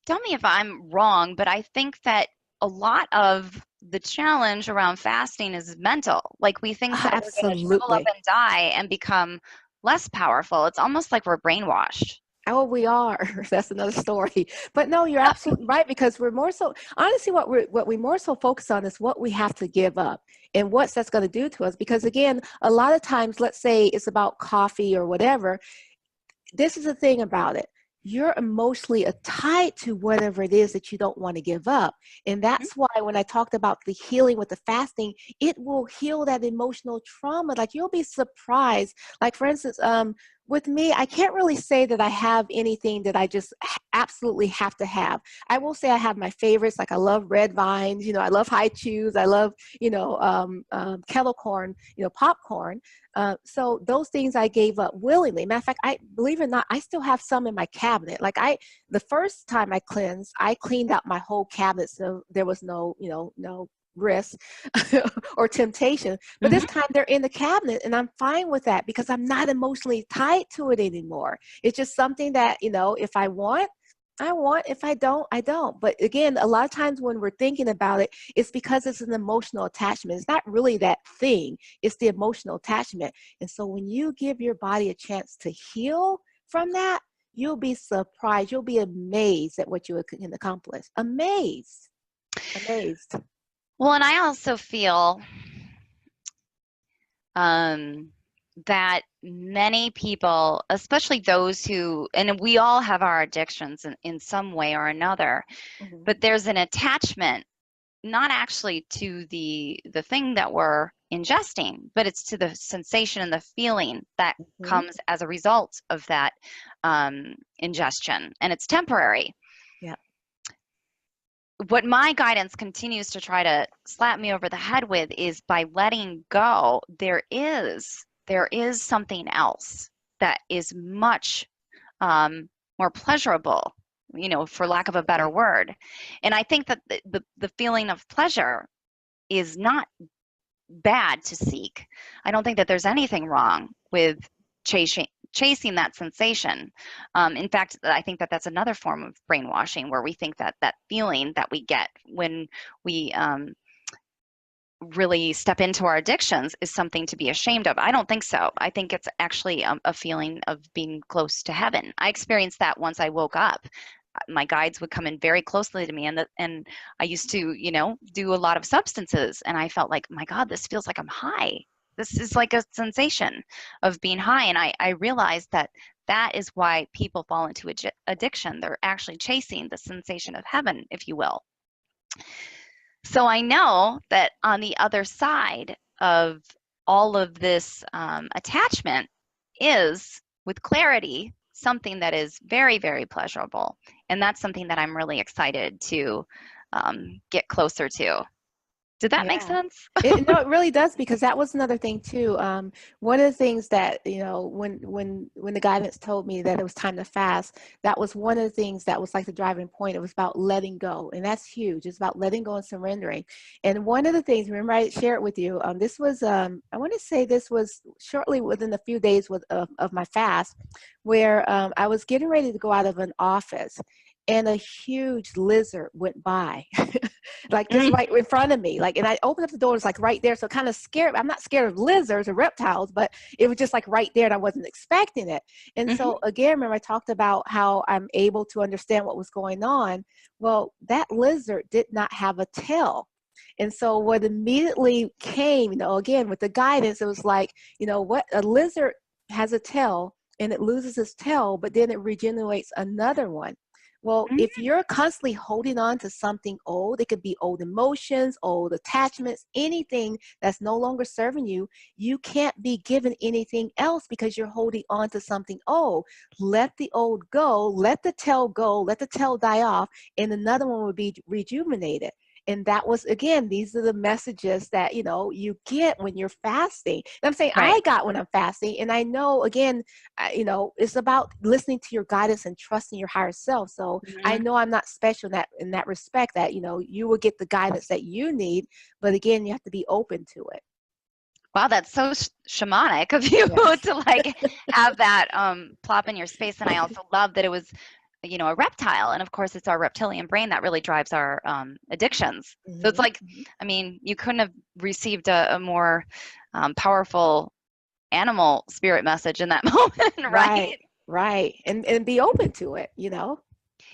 [SPEAKER 1] tell me if I'm wrong, but I think that a lot of the challenge around fasting is mental. Like, we think that we're going to shrivel up
[SPEAKER 2] Absolutely.
[SPEAKER 1] and die and become less powerful. It's almost like we're brainwashed.
[SPEAKER 2] Oh, we are. That's another story. But no, you're absolutely right, because we're more so, honestly, what we more so focus on is what we have to give up and what's that's going to do to us. Because again, a lot of times, let's say it's about coffee or whatever, this is the thing about it. You're emotionally tied to whatever it is that you don't want to give up. And
[SPEAKER 1] Mhm.
[SPEAKER 2] that's why when I talked about the healing with the fasting, it will heal that emotional trauma. Like, you'll be surprised. Like, for instance, with me, I can't really say that I have anything that I just absolutely have to have. I will say I have my favorites. Like, I love red vines, I love high chews. I love, kettle corn, popcorn. So those things I gave up willingly. Matter of fact, I believe it or not, I still have some in my cabinet. Like, the first time I cleansed, I cleaned out my whole cabinet, so there was no risk or temptation. But this
[SPEAKER 1] Mhm.
[SPEAKER 2] time they're in the cabinet, and I'm fine with that because I'm not emotionally tied to it anymore. It's just something that, if I want, I want. If I don't, I don't. But again, a lot of times when we're thinking about it, it's because it's an emotional attachment. It's not really that thing, it's the emotional attachment. And so when you give your body a chance to heal from that, you'll be surprised. You'll be amazed at what you can accomplish. Amazed. Amazed.
[SPEAKER 1] Well, and I also feel um, that many people, especially those who, and we all have our addictions in some way or another,
[SPEAKER 2] Mhm.
[SPEAKER 1] but there's an attachment not actually to the thing that we're ingesting, but it's to the sensation and the feeling that
[SPEAKER 2] Mhm.
[SPEAKER 1] comes as a result of that ingestion, and it's temporary.
[SPEAKER 2] Yeah.
[SPEAKER 1] What my guidance continues to try to slap me over the head with is by letting go, there is something else that is much more pleasurable, for lack of a better
[SPEAKER 2] Absolutely.
[SPEAKER 1] word. And I think that the feeling of pleasure is not bad to seek. I don't think that there's anything wrong with chasing that sensation. In fact, I think that that's another form of brainwashing, where we think that that feeling that we get when we really step into our addictions is something to be ashamed of. I don't think so. I think it's actually a feeling of being close to heaven. I experienced that once I woke up. My guides would come in very closely to me, and I used to, do a lot of substances, and I felt like, my God, this feels like I'm high. This is like a sensation of being high, and I realized that that is why people fall into addiction. They're actually chasing the sensation of heaven, if you will. So I know that on the other side of all of this attachment is, with clarity, something that is very, very pleasurable. And that's something that I'm really excited to get closer to. Did that make
[SPEAKER 2] Yeah.
[SPEAKER 1] sense?
[SPEAKER 2] No, it really does, because that was another thing too. One of the things that, when the guidance told me that it was time to fast, that was one of the things that was like the driving point. It was about letting go, and that's huge. It's about letting go and surrendering. And one of the things, remember I shared with you, this was, I want to say this was shortly within a few days of my fast, where I was getting ready to go out of an office, and a huge lizard went by. Like, just
[SPEAKER 1] Mm,
[SPEAKER 2] right in front of me. Like, and I opened up the door, it's like right there. So kind of scared. I'm not scared of lizards or reptiles, but it was just like right there, and I wasn't expecting it. And
[SPEAKER 1] mhm,
[SPEAKER 2] so again, remember I talked about how I'm able to understand what was going on. Well, that lizard did not have a tail. And so what immediately came, again, with the guidance, it was like, what a lizard has a tail, and it loses its tail, but then it regenerates another one. Well,
[SPEAKER 1] mhm.
[SPEAKER 2] if you're constantly holding on to something old, it could be old emotions, old attachments, anything that's no longer serving you, you can't be given anything else because you're holding on to something old. Let the old go, let the tail go, let the tail die off, and another one will be rejuvenated. And that was, again, these are the messages that, you get when you're fasting. And I'm saying
[SPEAKER 1] Right.
[SPEAKER 2] I got when I'm fasting. And I know, again, it's about listening to your guidance and trusting your higher self. So I
[SPEAKER 1] Mhm.
[SPEAKER 2] know I'm not special in that respect, that, you will get the guidance that you need. But again, you have to be open to it.
[SPEAKER 1] Wow, that's so shamanic of you
[SPEAKER 2] Yes.
[SPEAKER 1] to like have that plop in your space. And I also love that it was, a reptile. And of course, it's our reptilian brain that really drives our addictions. So it's
[SPEAKER 2] Hmm.
[SPEAKER 1] like, I mean, you couldn't have received a more powerful animal spirit message in that moment,
[SPEAKER 2] Right,
[SPEAKER 1] right?
[SPEAKER 2] right. And be open to it, you know.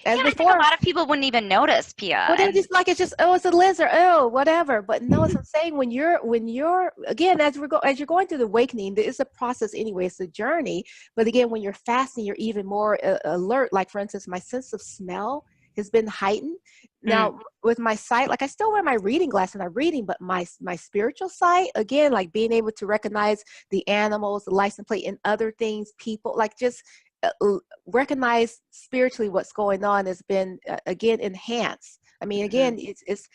[SPEAKER 1] Yeah,
[SPEAKER 2] As
[SPEAKER 1] and I think a
[SPEAKER 2] before,
[SPEAKER 1] lot of people wouldn't even notice, Pia.
[SPEAKER 2] well, they're
[SPEAKER 1] And
[SPEAKER 2] just like, it's just, oh, it's a lizard, oh, whatever. But no, as I'm saying, when you're again, as you're going through the awakening, it's a process anyway. It's a journey. But again, when you're fasting, you're even more alert. Like for instance, my sense of smell has been heightened.
[SPEAKER 1] mm,
[SPEAKER 2] Now with my sight, like I still wear my reading glasses when I'm reading, but my spiritual sight, again, like being able to recognize the animals, the license plate, and other things, people, like just recognize spiritually what's going on has been again enhanced. I mean,
[SPEAKER 1] mhm.
[SPEAKER 2] again, it's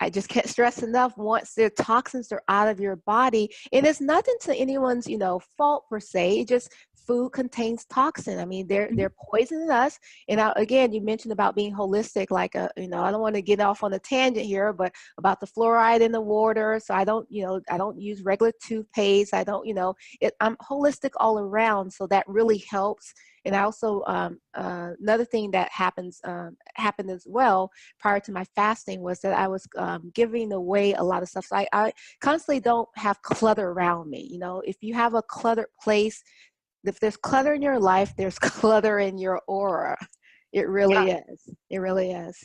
[SPEAKER 2] I just can't stress enough. Once the toxins are out of your body, and it's nothing to anyone's, fault per se. It just food contains toxin. I mean, they're poisoning us. And again, you mentioned about being holistic. Like, I don't want to get off on a tangent here, but about the fluoride in the water. So I don't use regular toothpaste. I don't, I'm holistic all around. So that really helps. And I also another thing that happened as well prior to my fasting was that I was giving away a lot of stuff. So I constantly don't have clutter around me. If you have a cluttered place, if there's clutter in your life, there's clutter in your aura. It
[SPEAKER 1] Yeah.
[SPEAKER 2] really is. It really is.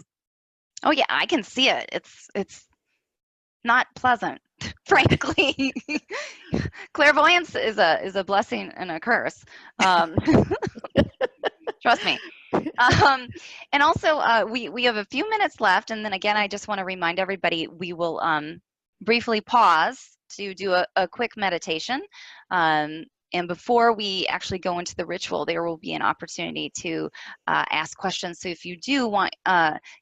[SPEAKER 1] Oh yeah, I can see it. It's not pleasant,
[SPEAKER 2] Right.
[SPEAKER 1] frankly. Clairvoyance is a blessing and a curse. Um, trust me. Um, and also, we have a few minutes left, and then again, I just want to remind everybody we will briefly pause to do a quick meditation. And before we actually go into the ritual, there will be an opportunity to ask questions. So if you do want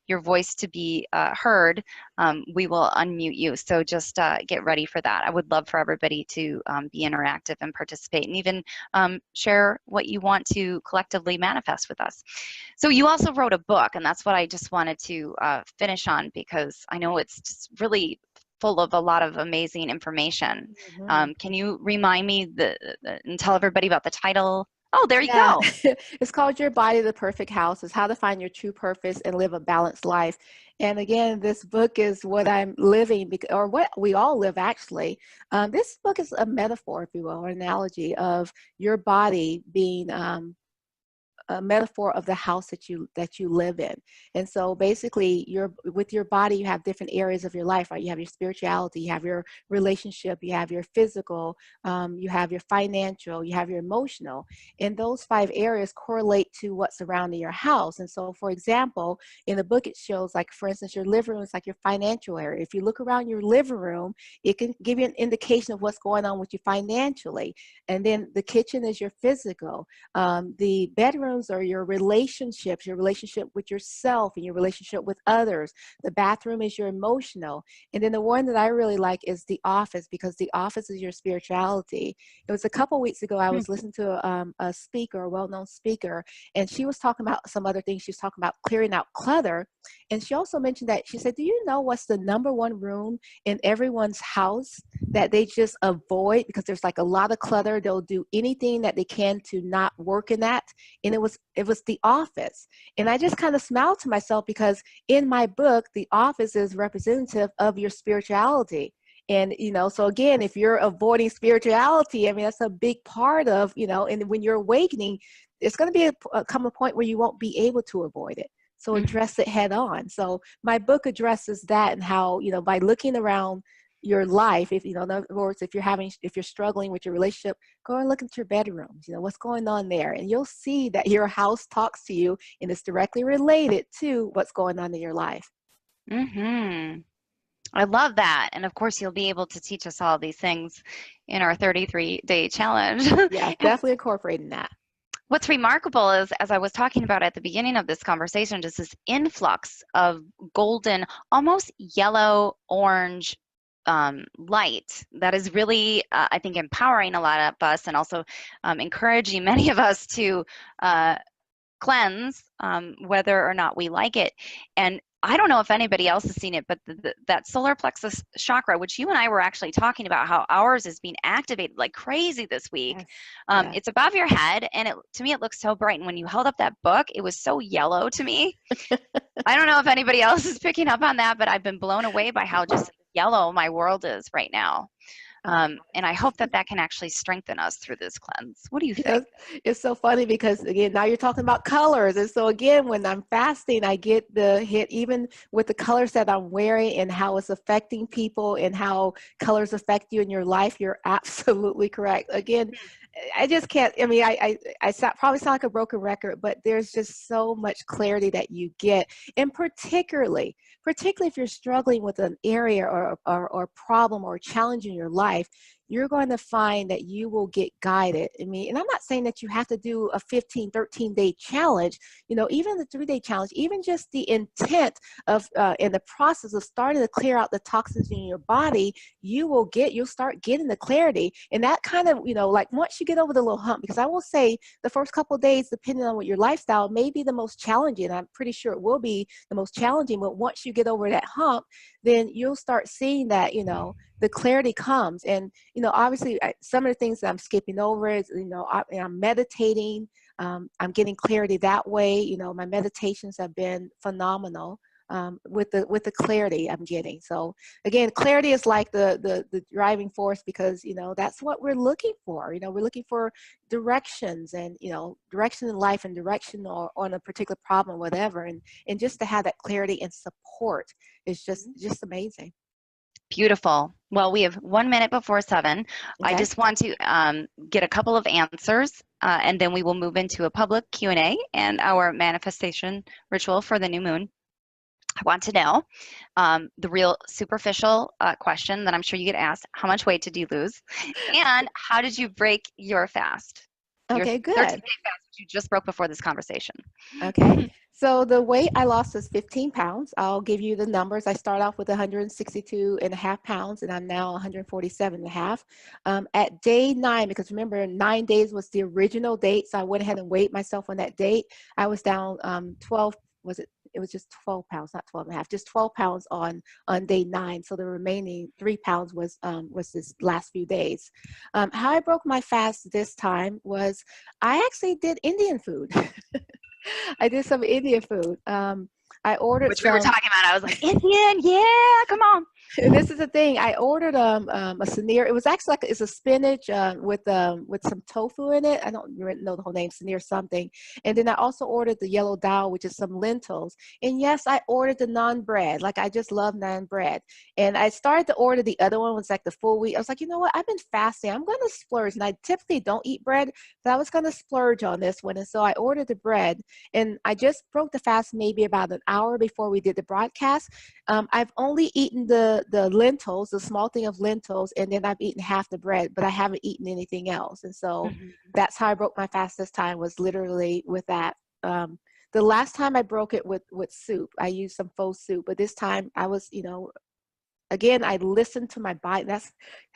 [SPEAKER 1] your voice to be heard, we will unmute you. So just get ready for that. I would love for everybody to be interactive and participate, and even share what you want to collectively manifest with us. So you also wrote a book, and that's what I just wanted to finish on, because I know it's just really full of a lot of amazing information.
[SPEAKER 2] Mhm.
[SPEAKER 1] Can you remind me and tell everybody about the title? Oh, there you
[SPEAKER 2] Yeah,
[SPEAKER 1] go.
[SPEAKER 2] it's called Your Body, the Perfect House. It's how to find your true purpose and live a balanced life. And again, this book is what I'm living, or what we all live actually. This book is a metaphor, if you will, or analogy of your body being a metaphor of the house that you live in. And so basically with your body, you have different areas of your life, right? You have your spirituality, you have your relationship, you have your physical, you have your financial, you have your emotional, and those 5 areas correlate to what's surrounding your house. And so for example, in the book it shows, like for instance, your living room is like your financial area. If you look around your living room, it can give you an indication of what's going on with you financially. And then the kitchen is your physical. The bedrooms are your relationships, your relationship with yourself and your relationship with others. The bathroom is your emotional. And then the one that I really like is the office, because the office is your spirituality. It was a couple weeks ago, I
[SPEAKER 1] Hmm.
[SPEAKER 2] was listening to a speaker, a well-known speaker, and she was talking about some other things. She was talking about clearing out clutter. And she also mentioned that, she said, do you know what's the number one room in everyone's house that they just avoid because there's like a lot of clutter? They'll do anything that they can to not work in that. And it was the office. And I just kind of smiled to myself, because in my book, the office is representative of your spirituality. And so again, if you're avoiding spirituality, I mean, that's a big part of, and when you're awakening, it's going to be come a point where you won't be able to avoid it. So
[SPEAKER 1] Mhm.
[SPEAKER 2] address it head on. So my book addresses that, and how, by looking around your life, if in other words, if you're struggling with your relationship, go and look at your bedrooms, what's going on there, and you'll see that your house talks to you, and it's directly related to what's going on in your life.
[SPEAKER 1] Mhm. I love that. And of course, you'll be able to teach us all these things in our 33-day challenge.
[SPEAKER 2] Yeah,
[SPEAKER 1] And
[SPEAKER 2] definitely incorporating that.
[SPEAKER 1] what's remarkable is, as I was talking about at the beginning of this conversation, just this influx of golden, almost yellow orange light that is really, I think, empowering a lot of us, and also encouraging many of us to uh, cleanse, whether or not we like it. And I don't know if anybody else has seen it, but that solar plexus chakra, which you and I were actually talking about, how ours is being activated like crazy this week.
[SPEAKER 2] Yes. Yes.
[SPEAKER 1] It's above your head, and to me, it looks so bright. And when you held up that book, it was so yellow to me. I don't know if anybody else is picking up on that, but I've been blown away by how just yellow my world is right now. And I hope that that can actually strengthen us through this cleanse. What do you
[SPEAKER 2] You know,
[SPEAKER 1] think?
[SPEAKER 2] it's so funny because again, now you're talking about colors. And so again, when I'm fasting, I get the hit even with the colors that I'm wearing and how it's affecting people and how colors affect you in your life. You're absolutely correct. Again, I just can't, I mean, probably sound like a broken record, but there's just so much clarity that you get. And particularly if you're struggling with an area or problem or challenge in your life, you're going to find that you will get guided. I mean, and I'm not saying that you have to do a 15, 13-day challenge, you know, even the 3-day challenge, even just the intent of, in the process of starting to clear out the toxins in your body, you'll start getting the clarity. And that kind of, you know, like once you get over the little hump, because I will say the first couple of days, depending on what your lifestyle, may be the most challenging. I'm pretty sure it will be the most challenging, but once you get over that hump, then you'll start seeing that, you know, the clarity comes. And, you know, obviously some of the things that I'm skipping over is, you know, I'm meditating. I'm getting clarity that way. You know, my meditations have been phenomenal with the clarity I'm getting. So again, clarity is like the driving force, because, you know, that's what we're looking for. You know, we're looking for directions and, you know, direction in life and direction or on a particular problem, whatever. And just to have that clarity and support is just amazing.
[SPEAKER 1] Beautiful. Well, we have 1 minute before 7. I
[SPEAKER 2] Okay.
[SPEAKER 1] just want to get a couple of answers, and then we will move into a public Q&A and our manifestation ritual for the new moon. I want to know the real superficial question that I'm sure you get asked: how much weight did you lose? And how did you break your fast? Your
[SPEAKER 2] Okay,
[SPEAKER 1] 13-day
[SPEAKER 2] good.
[SPEAKER 1] fast, which you just broke before this conversation.
[SPEAKER 2] Okay. So the weight I lost is 15 pounds. I'll give you the numbers. I start off with 162 and a half pounds, and I'm now 147 and a half. At day 9, because remember 9 days was the original date, so I went ahead and weighed myself on that date. I was down 12, was it? It was just 12 pounds, not 12 and a half, just 12 pounds on day 9. So the remaining 3 pounds was this last few days. How I broke my fast this time was I actually did Indian food. I did some Indian food. I ordered
[SPEAKER 1] Which we were
[SPEAKER 2] some,
[SPEAKER 1] talking about. I was like, Indian, yeah, come on.
[SPEAKER 2] and this is the thing. I ordered a paneer. It was actually like it's a spinach with some tofu in it. I don't know the whole name, paneer something. And then I also ordered the yellow dal, which is some lentils. And yes, I ordered the naan bread. Like I just love naan bread. And I started to order the other one, was like the full wheat. I was like, you know what? I've been fasting. I'm going to splurge. And I typically don't eat bread, but I was going to splurge on this one. And so I ordered the bread. And I just broke the fast maybe about an hour before we did the broadcast. I've only eaten the lentils, the small thing of lentils, and then I've eaten half the bread, but I haven't eaten anything else. And so that's how I broke my fast this time, was literally with that. The last time I broke it with soup, I used some faux soup, but this time I was, you know, again, I listened to my body. That's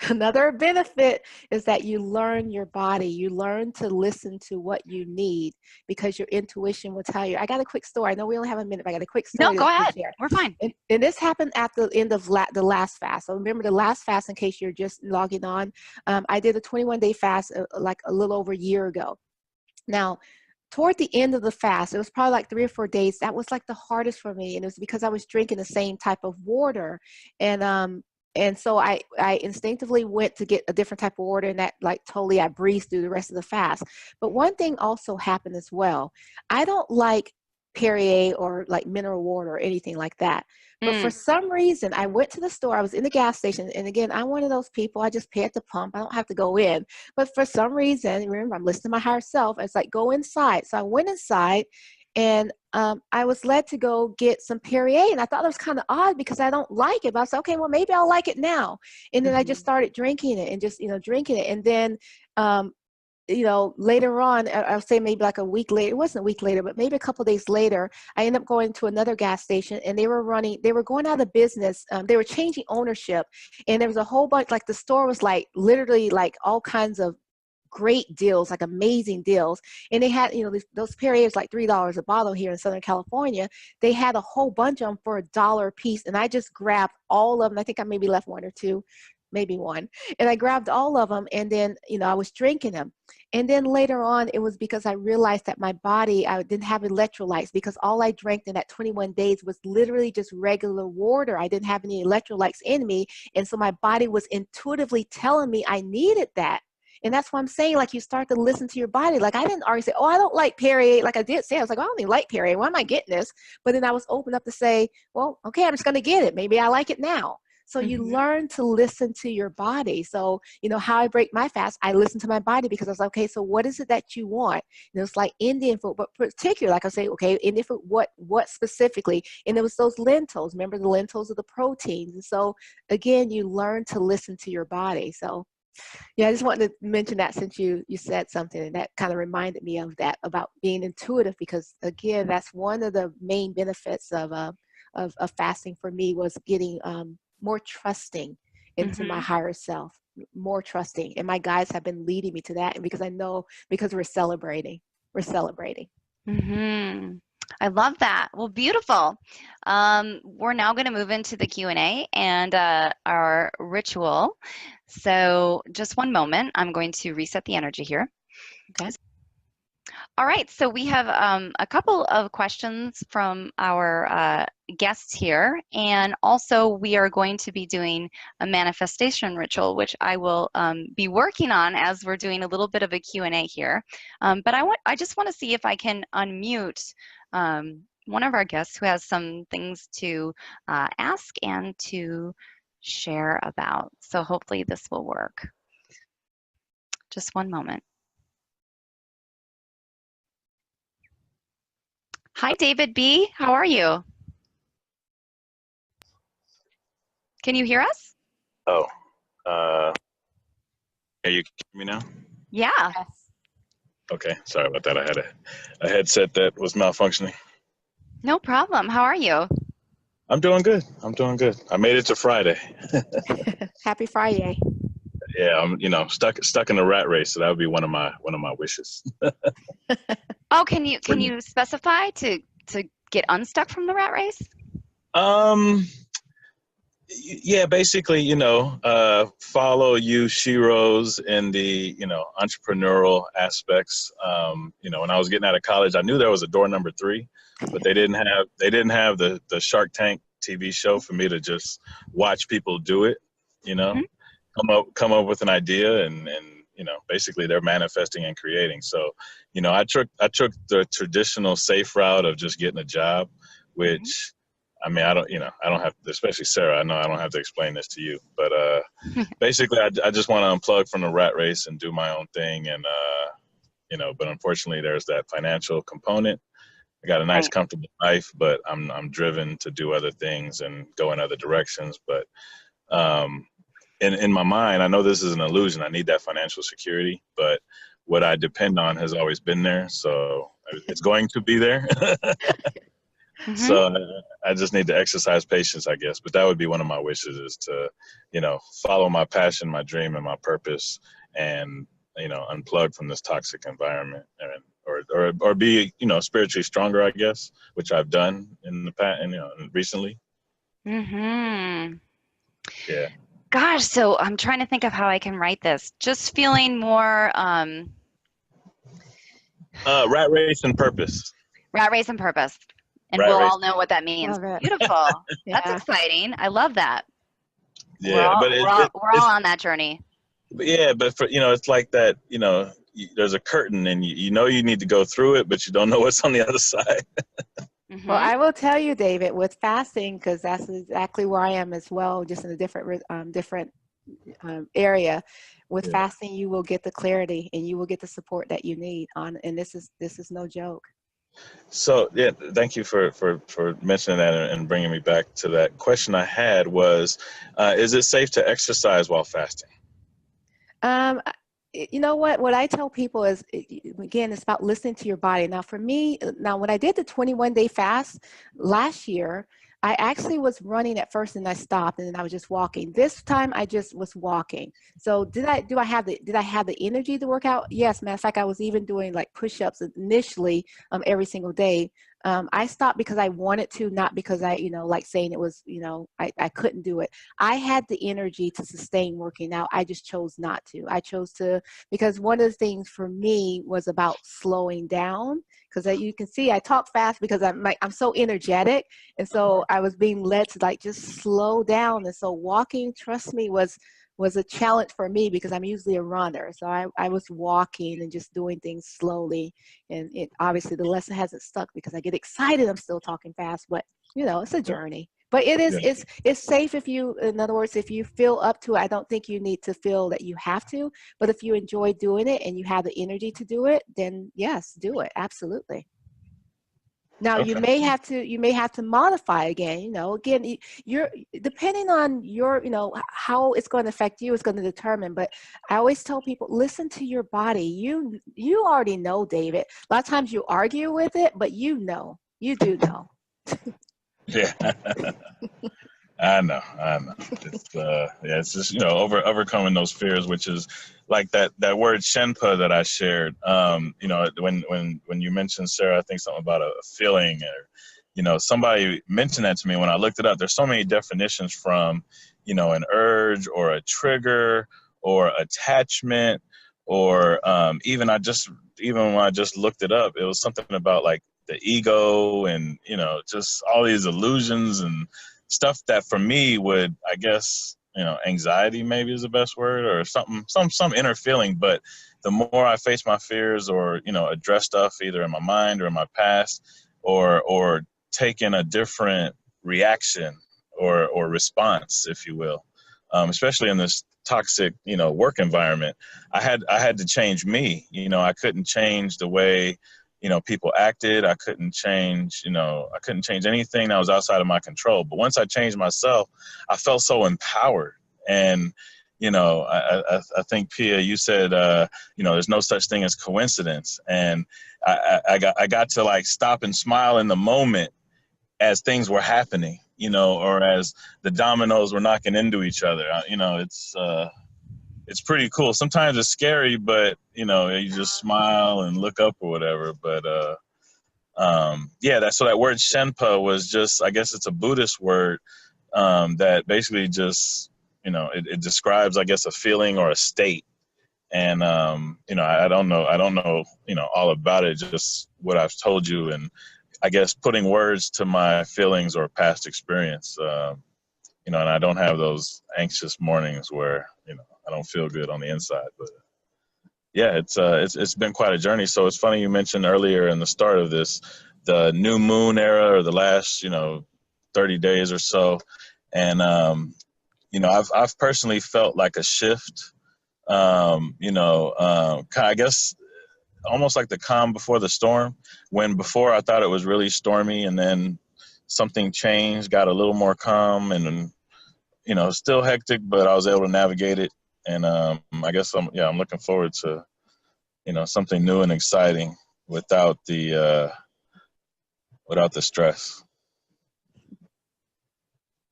[SPEAKER 2] another benefit, is that you learn your body. You learn to listen to what you need, because your intuition will tell you. I got a quick story. I know we only have a minute, but I got a quick
[SPEAKER 1] No,
[SPEAKER 2] story
[SPEAKER 1] go
[SPEAKER 2] to
[SPEAKER 1] ahead.
[SPEAKER 2] share.
[SPEAKER 1] We're fine.
[SPEAKER 2] And this happened at the end of the last fast. So remember the last fast, in case you're just logging on. I did a 21-day fast like a little over a year ago. Now, toward the end of the fast, it was probably like 3 or 4 days. That was like the hardest for me. And it was because I was drinking the same type of water. And so I instinctively went to get a different type of water, and that like totally I breezed through the rest of the fast. But one thing also happened as well. I don't like Perrier or like mineral water or anything like that. But for some reason, I went to the store. I was in the gas station. And again, I'm one of those people. I just pay at the pump. I don't have to go in. But for some reason, remember, I'm listening to my higher self. It's like, go inside. So I went inside, and I was led to go get some Perrier. And I thought that was kind of odd because I don't like it. But I was like, okay, well, maybe I'll like it now. And then I just started drinking it and just, you know, drinking it. And then, you know, later on, I'll say maybe like a week later, it wasn't a week later, but maybe a couple of days later, I ended up going to another gas station, and they were going out of business. They were changing ownership, and there was a whole bunch, like the store was like literally like all kinds of great deals, like amazing deals. And they had, you know, those Perriers like $3 a bottle here in Southern California. They had a whole bunch of them for $1 a piece. And I just grabbed all of them. I think I maybe left 1 or 2. maybe one. And I grabbed all of them, and then, you know, I was drinking them. And then later on, it was because I realized that my body, I didn't have electrolytes, because all I drank in that 21 days was literally just regular water. I didn't have any electrolytes in me. And so my body was intuitively telling me I needed that. And that's what I'm saying. Like, you start to listen to your body. Like, I didn't already say, oh, I don't like Perrier. Like I did say, I was like, oh, I don't even like Perrier. Why am I getting this? But then I was open up to say, well, okay, I'm just going to get it. Maybe I like it now. So you
[SPEAKER 1] Mm-hmm.
[SPEAKER 2] learn to listen to your body. So, you know, how I break my fast, I listen to my body, because I was like, okay, so what is it that you want? And it was like Indian food, but particularly, like I say, okay, Indian food, what specifically? And it was those lentils. Remember, the lentils are the proteins. And so again, you learn to listen to your body. So yeah, I just wanted to mention that, since you said something, and that kind of reminded me of that, about being intuitive, because again, that's one of the main benefits of fasting for me, was getting more trusting into my
[SPEAKER 1] Mm-hmm.
[SPEAKER 2] higher self, more trusting. And my guides have been leading me to that, and because I know, because we're celebrating.
[SPEAKER 1] Mm-hmm. I love that. Well, beautiful. We're now going to move into the Q&A and our ritual. So just one moment. I'm going to reset the energy here.
[SPEAKER 2] Okay.
[SPEAKER 1] All right, so we have a couple of questions from our guests here, and also we are going to be doing a manifestation ritual, which I will be working on as we're doing a little bit of a Q&A here. But I just want to see if I can unmute one of our guests who has some things to ask and to share about. So hopefully this will work. Just one moment. Hi, David B. How are you? Can you hear us?
[SPEAKER 3] Oh, can you hear me now?
[SPEAKER 1] Yeah.
[SPEAKER 2] Yes.
[SPEAKER 3] Okay, sorry about that. I had a headset that was malfunctioning.
[SPEAKER 1] No problem. How are you?
[SPEAKER 3] I'm doing good. I'm doing good. I made it to Friday.
[SPEAKER 2] Happy Friday.
[SPEAKER 3] Yeah, I'm stuck in a rat race, so that would be one of my wishes.
[SPEAKER 1] Oh, can you specify to get unstuck from the rat race?
[SPEAKER 3] Yeah, basically, follow you Shiros in the entrepreneurial aspects. When I was getting out of college, I knew there was a door number 3, but they didn't have the Shark Tank TV show for me to just watch people do it.
[SPEAKER 1] Mm-hmm.
[SPEAKER 3] Come up with an idea, and basically they're manifesting and creating. So I took the traditional safe route of just getting a job, which I mean, I don't have to, especially Sarah, I know I don't have to explain this to you, but basically I just want to unplug from the rat race and do my own thing. And but unfortunately there's that financial component. I got a nice
[SPEAKER 1] Right.
[SPEAKER 3] comfortable life, but I'm driven to do other things and go in other directions. But in my mind, I know this is an illusion. I need that financial security, but what I depend on has always been there. So it's going to be there.
[SPEAKER 1] Mm-hmm.
[SPEAKER 3] So I just need to exercise patience, I guess. But that would be one of my wishes, is to, follow my passion, my dream, and my purpose, and, unplug from this toxic environment, and or be, spiritually stronger, I guess, which I've done in the past, and recently.
[SPEAKER 1] Mm-hmm.
[SPEAKER 3] Yeah.
[SPEAKER 1] Gosh, so I'm trying to think of how I can write this. Just feeling more
[SPEAKER 3] Rat race and purpose.
[SPEAKER 1] rat race and purpose. And
[SPEAKER 3] Rat
[SPEAKER 1] we'll
[SPEAKER 3] race.
[SPEAKER 1] all know what that means.
[SPEAKER 2] Love it.
[SPEAKER 1] Beautiful.
[SPEAKER 2] Yeah.
[SPEAKER 1] That's exciting. I love that.
[SPEAKER 3] Yeah, but
[SPEAKER 1] We're all on that journey.
[SPEAKER 3] but for it's like that. There's a curtain, and you need to go through it, but you don't know what's on the other side.
[SPEAKER 1] Mm-hmm.
[SPEAKER 2] Well, I will tell you, David, with fasting, because that's exactly where I am as well, just in a different area. With
[SPEAKER 3] Yeah.
[SPEAKER 2] fasting, you will get the clarity, and you will get the support that you need and this is no joke.
[SPEAKER 3] So yeah, thank you for mentioning that and bringing me back to that question I had was, is it safe to exercise while fasting?
[SPEAKER 2] You know what I tell people is, again, it's about listening to your body. Now for me, when I did the 21-day fast last year, I actually was running at first, and I stopped, and then I was just walking. This time I just was walking. So did I have the energy to work out? Yes. Matter of fact, I was even doing like push-ups initially every single day. I stopped because I wanted to, not because I, like saying it was, I couldn't do it. I had the energy to sustain working out. I just chose not to. I chose to, because one of the things for me was about slowing down, because you can see I talk fast because I'm so energetic. And so I was being led to like, just slow down. And so walking, trust me, was a challenge for me because I'm usually a runner. So I was walking and just doing things slowly. And it obviously the lesson hasn't stuck because I get excited. I'm still talking fast, but it's a journey. But it's safe if you, in other words, if you feel up to it. I don't think you need to feel that you have to, but if you enjoy doing it and you have the energy to do it, then yes, do it. Absolutely. Now you may have to modify again, again, you're depending on your, how it's going to affect you is going to determine. But I always tell people, listen to your body. You already know, David. A lot of times you argue with it, but you do know.
[SPEAKER 3] Yeah. I know. It's just, overcoming those fears, which is like that word Shenpa that I shared. When you mentioned, Sarah, I think something about a feeling, or, somebody mentioned that to me when I looked it up. There's so many definitions from, an urge or a trigger or attachment, or even when I just looked it up, it was something about like the ego and, just all these illusions and stuff that for me would, I guess, anxiety maybe is the best word, or some inner feeling. But the more I face my fears or, address stuff either in my mind or in my past, or taking a different reaction or response, if you will, especially in this toxic, work environment, I had to change me. I couldn't change the way people acted. I couldn't change anything that was outside of my control. But once I changed myself, I felt so empowered. And, I think, Pia, you said, there's no such thing as coincidence. And I got to like stop and smile in the moment as things were happening, or as the dominoes were knocking into each other. It's pretty cool. Sometimes it's scary, but you just smile and look up or whatever. But so that word Shenpa was just, I guess it's a Buddhist word that basically just, it describes, I guess, a feeling or a state. And I don't know, all about it, just what I've told you, and I guess putting words to my feelings or past experience. And I don't have those anxious mornings where I don't feel good on the inside. But yeah, it's been quite a journey. So it's funny you mentioned earlier in the start of this, the new moon era, or the last 30 days or so, and I've personally felt like a shift. I guess almost like the calm before the storm. When before I thought it was really stormy, and then something changed, got a little more calm, and still hectic, but I was able to navigate it. And I guess I'm looking forward to, something new and exciting without the stress.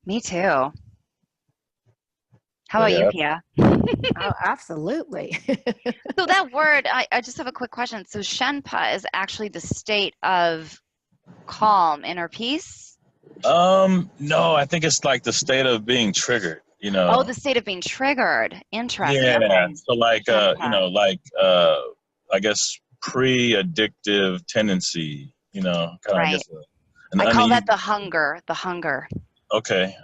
[SPEAKER 1] Me too. How about you, Pia?
[SPEAKER 2] Oh, absolutely.
[SPEAKER 1] So that word, I just have a quick question. So Shenpa is actually the state of calm, inner peace?
[SPEAKER 3] No, I think it's like the state of being triggered,
[SPEAKER 1] Oh, the state of being triggered. Interesting.
[SPEAKER 3] Yeah.
[SPEAKER 1] Okay.
[SPEAKER 3] So like, I guess pre-addictive tendency, kind of,
[SPEAKER 1] Right.
[SPEAKER 3] I guess.
[SPEAKER 1] I call that the hunger.
[SPEAKER 3] Okay.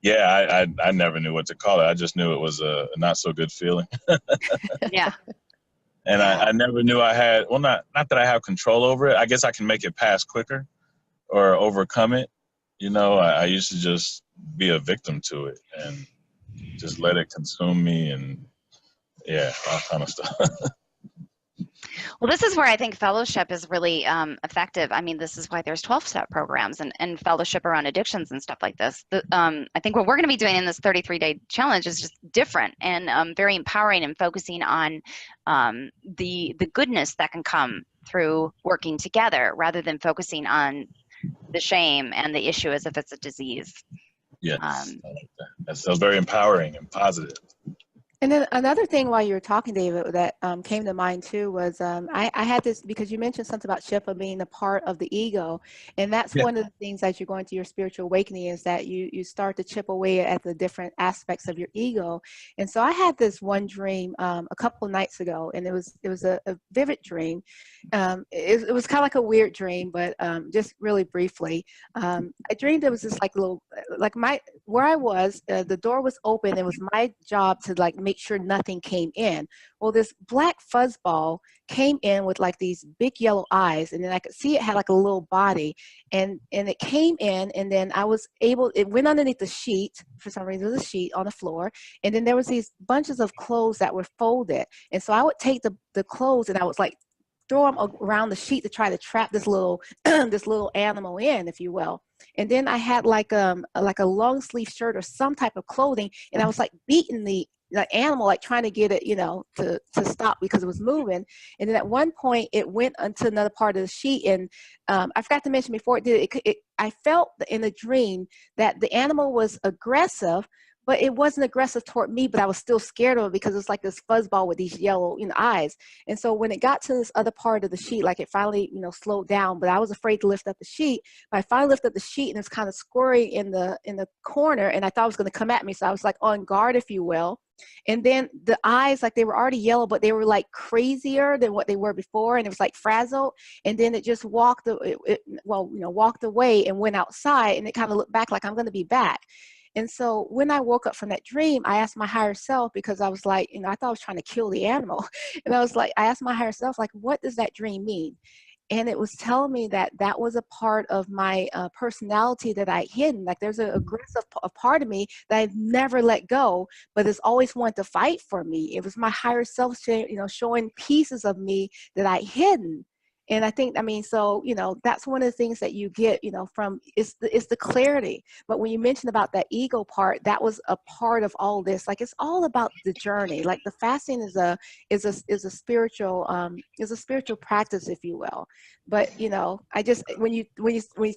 [SPEAKER 3] Yeah, I never knew what to call it. I just knew it was a not so good feeling.
[SPEAKER 1] Yeah.
[SPEAKER 3] And I never knew I had, well, not that I have control over it. I guess I can make it pass quicker or overcome it. I used to just be a victim to it and just let it consume me, and all kind of stuff.
[SPEAKER 1] Well, this is where I think fellowship is really effective. I mean, this is why there's 12-step programs and fellowship around addictions and stuff like this. I think what we're going to be doing in this 33-day challenge is just different and very empowering, and focusing on the goodness that can come through working together, rather than focusing on the shame and the issue as if it's a disease.
[SPEAKER 3] Yes, I like that. That sounds very empowering and positive.
[SPEAKER 2] And then another thing while you were talking, David, that came to mind too was I had this, because you mentioned something about Shifa being a part of the ego. And that's
[SPEAKER 3] Yeah.
[SPEAKER 2] one of the things as you're going through your spiritual awakening is that you start to chip away at the different aspects of your ego. And so I had this one dream a couple of nights ago, and it was a vivid dream. It was kind of like a weird dream, but just really briefly, I dreamed it was this like little, like where I was, the door was open. It was my job to like make sure nothing came in. Well, this black fuzzball came in with like these big yellow eyes, and then I could see it had like a little body, and it came in, and then it went underneath the sheet. For some reason, there was a sheet on the floor, and then there was these bunches of clothes that were folded, and so I would take the clothes and I was like throw them around the sheet to try to trap this little this little animal in, if you will. And then I had like a long sleeve shirt or some type of clothing, and I was like beating the animal, like trying to get it, to stop because it was moving. And then at one point it went onto another part of the sheet, and I forgot to mention before it did it, I felt in the dream that the animal was aggressive, but it wasn't aggressive toward me, but I was still scared of it because it's like this fuzzball with these yellow eyes. And so when it got to this other part of the sheet, like it finally slowed down, but I was afraid to lift up the sheet. But I finally lifted up the sheet, and it's kind of squirry in the corner, and I thought it was going to come at me, so I was like on guard, if you will. And then the eyes, like they were already yellow, but they were like crazier than what they were before, and it was like frazzled. And then it just walked away and went outside, and it kind of looked back like I'm going to be back. And so when I woke up from that dream, I asked my higher self, because I was like, I thought I was trying to kill the animal. And I was like, I asked my higher self, like, what does that dream mean? And it was telling me that that was a part of my personality that I hidden. Like there's an aggressive part of me that I've never let go, but it's always wanted to fight for me. It was my higher self, showing pieces of me that I hidden. And I think, so, that's one of the things that you get, from it's the clarity. But when you mentioned about that ego part, that was a part of all this. Like, it's all about the journey. Like the fasting is a spiritual practice, if you will. But, I just, when you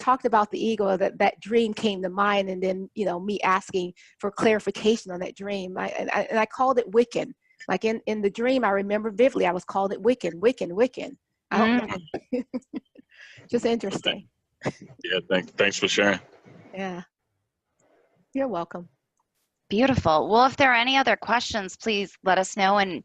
[SPEAKER 2] talked about the ego, that dream came to mind. And then, me asking for clarification on that dream, I called it Wiccan. Like in the dream, I remember vividly, I was called it Wiccan. I don't know. Just interesting.
[SPEAKER 3] Yeah, thanks for sharing.
[SPEAKER 2] Yeah. You're welcome.
[SPEAKER 1] Beautiful. Well, if there are any other questions, please let us know, and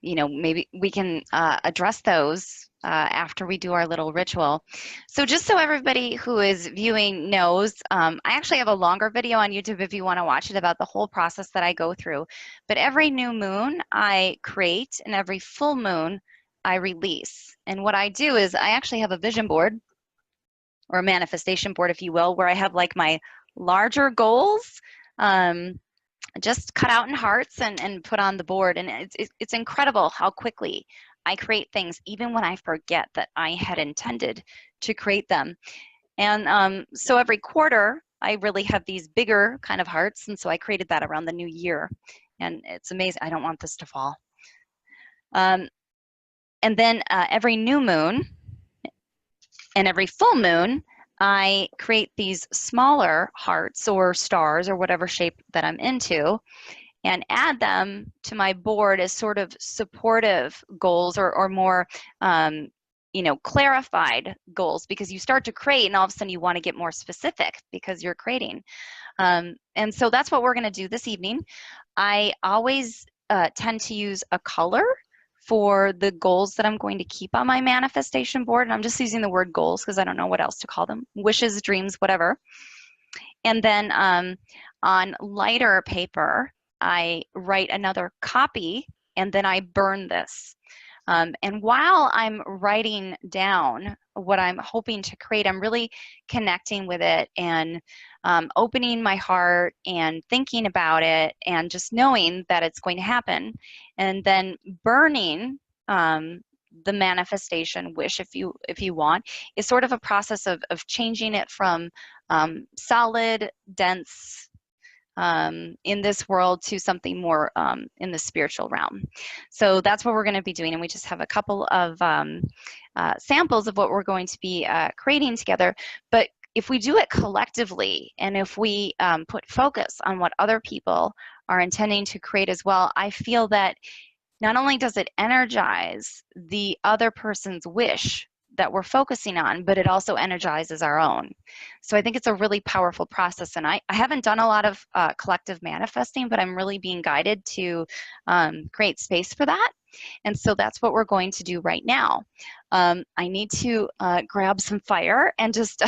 [SPEAKER 1] maybe we can address those after we do our little ritual. So just so everybody who is viewing knows, I actually have a longer video on YouTube if you want to watch it about the whole process that I go through. But every new moon I create, and every full moon I release. And what I do is I actually have a vision board, or a manifestation board, if you will, where I have like my larger goals just cut out in hearts and put on the board. And it's incredible how quickly I create things, even when I forget that I had intended to create them. And so every quarter, I really have these bigger kind of hearts. And so I created that around the new year. And it's amazing. I don't want this to fall. And then every new moon and every full moon, I create these smaller hearts or stars or whatever shape that I'm into, and add them to my board as sort of supportive goals, or more, clarified goals, because you start to create and all of a sudden you want to get more specific because you're creating. And so that's what we're going to do this evening. I always tend to use a color for the goals that I'm going to keep on my manifestation board. And I'm just using the word goals because I don't know what else to call them. Wishes, dreams, whatever. And then on lighter paper, I write another copy, and then I burn this. And while I'm writing down what I'm hoping to create, I'm really connecting with it and opening my heart and thinking about it and just knowing that it's going to happen. And then burning the manifestation wish, if you want, is sort of a process of changing it from solid, dense, in this world to something more in the spiritual realm. So that's what we're going to be doing, and we just have a couple of samples of what we're going to be creating together. But if we do it collectively, and if we put focus on what other people are intending to create as well, I feel that not only does it energize the other person's wish that we're focusing on, but it also energizes our own. So I think it's a really powerful process. And I haven't done a lot of collective manifesting, but I'm really being guided to create space for that. And so that's what we're going to do right now. I need to grab some fire and just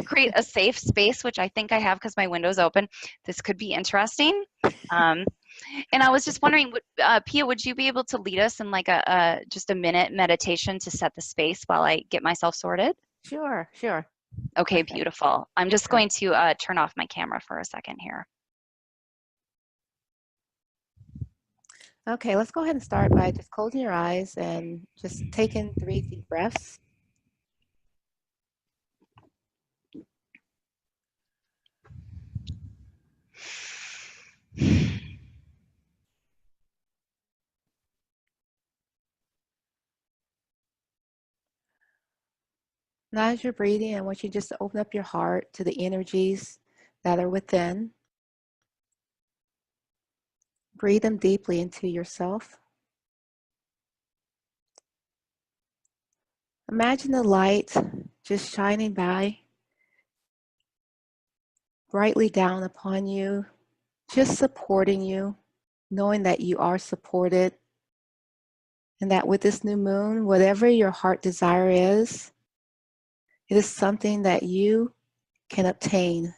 [SPEAKER 1] create a safe space, which I think I have because my window's open. This could be interesting. And I was just wondering, Pia, would you be able to lead us in like just a minute meditation to set the space while I get myself sorted?
[SPEAKER 2] Sure, sure.
[SPEAKER 1] Okay,
[SPEAKER 2] Perfect.
[SPEAKER 1] beautiful. I'm just
[SPEAKER 2] Sure.
[SPEAKER 1] going to turn off my camera for a second here.
[SPEAKER 2] Okay, let's go ahead and start by just closing your eyes and just taking 3 deep breaths. Now as you're breathing, I want you just to open up your heart to the energies that are within. Breathe them deeply into yourself. Imagine the light just shining by, brightly down upon you, just supporting you, knowing that you are supported, and that with this new moon, whatever your heart desire is, it is something that you can obtain.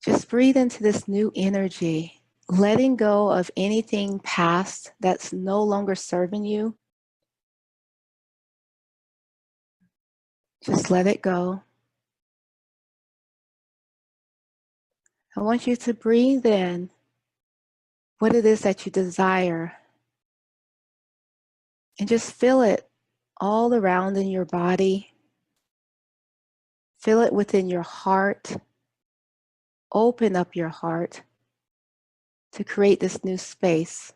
[SPEAKER 2] Just breathe into this new energy, letting go of anything past that's no longer serving you. Just let it go. I want you to breathe in what it is that you desire and just feel it all around in your body. Feel it within your heart. Open up your heart to create this new space.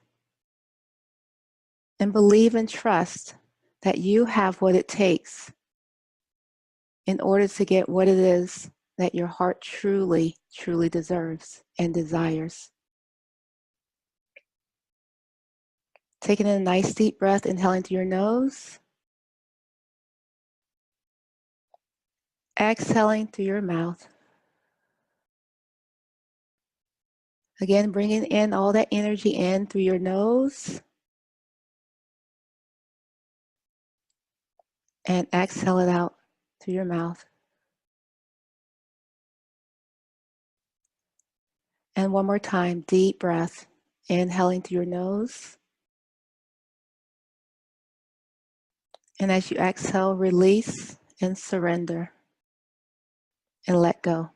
[SPEAKER 2] And believe and trust that you have what it takes in order to get what it is that your heart truly, truly deserves and desires. Taking in a nice deep breath, inhaling through your nose. Exhaling through your mouth. Again, bringing in all that energy in through your nose. And exhale it out through your mouth. And one more time, deep breath. Inhaling through your nose. And as you exhale, release and surrender. And let go.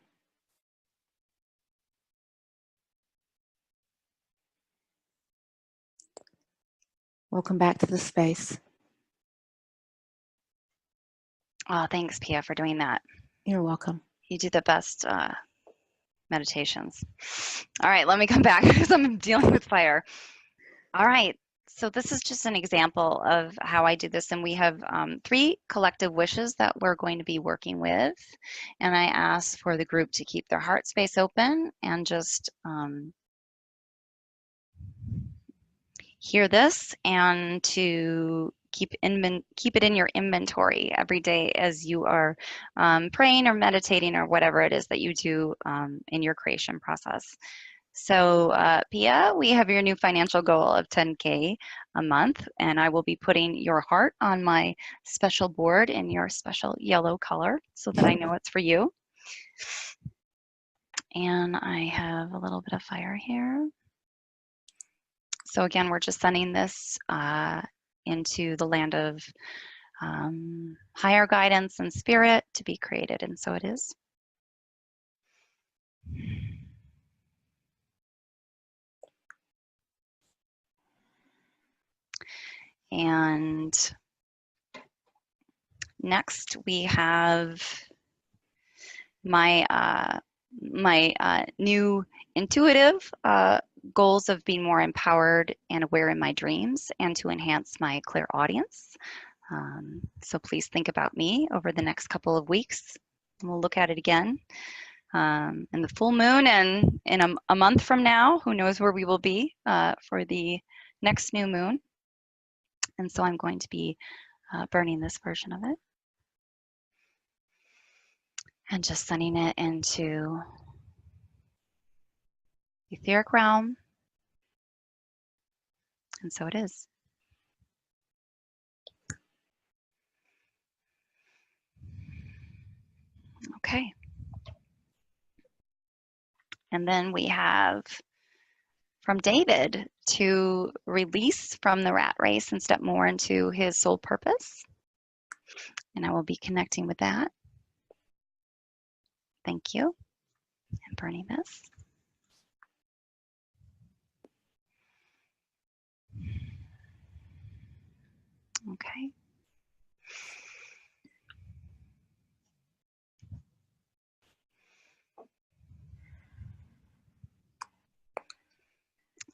[SPEAKER 2] Welcome back to the space.
[SPEAKER 1] Oh, thanks, Pia, for doing that.
[SPEAKER 2] You're welcome.
[SPEAKER 1] You do the best meditations. All right, let me come back because I'm dealing with fire. All right, so this is just an example of how I do this, and we have 3 collective wishes that we're going to be working with, and I ask for the group to keep their heart space open and just hear this and to keep it in your inventory every day as you are praying or meditating or whatever it is that you do in your creation process. So Pia, we have your new financial goal of 10K a month, and I will be putting your heart on my special board in your special yellow color so that I know it's for you. And I have a little bit of fire here. So again, we're just sending this into the land of higher guidance and spirit to be created, and so it is. And next we have my new intuitive goals of being more empowered and aware in my dreams and to enhance my clairaudience. So please think about me over the next couple of weeks And we'll look at it again in the full moon, and in a month from now, who knows where we will be for the next new moon. And so I'm going to be burning this version of it and just sending it into the etheric realm. And so it is. Okay. And then we have from David to release from the rat race and step more into his soul purpose. And I will be connecting with that. Thank you. And burning this. Okay.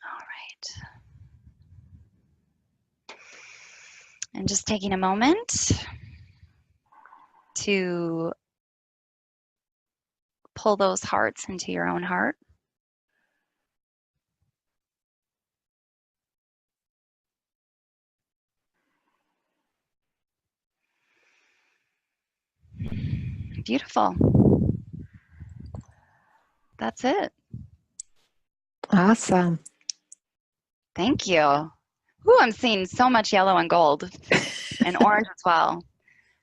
[SPEAKER 1] All right. And just taking a moment to pull those hearts into your own heart. Beautiful. That's it.
[SPEAKER 2] Awesome.
[SPEAKER 1] Thank you. Ooh, I'm seeing so much yellow and gold and orange as well.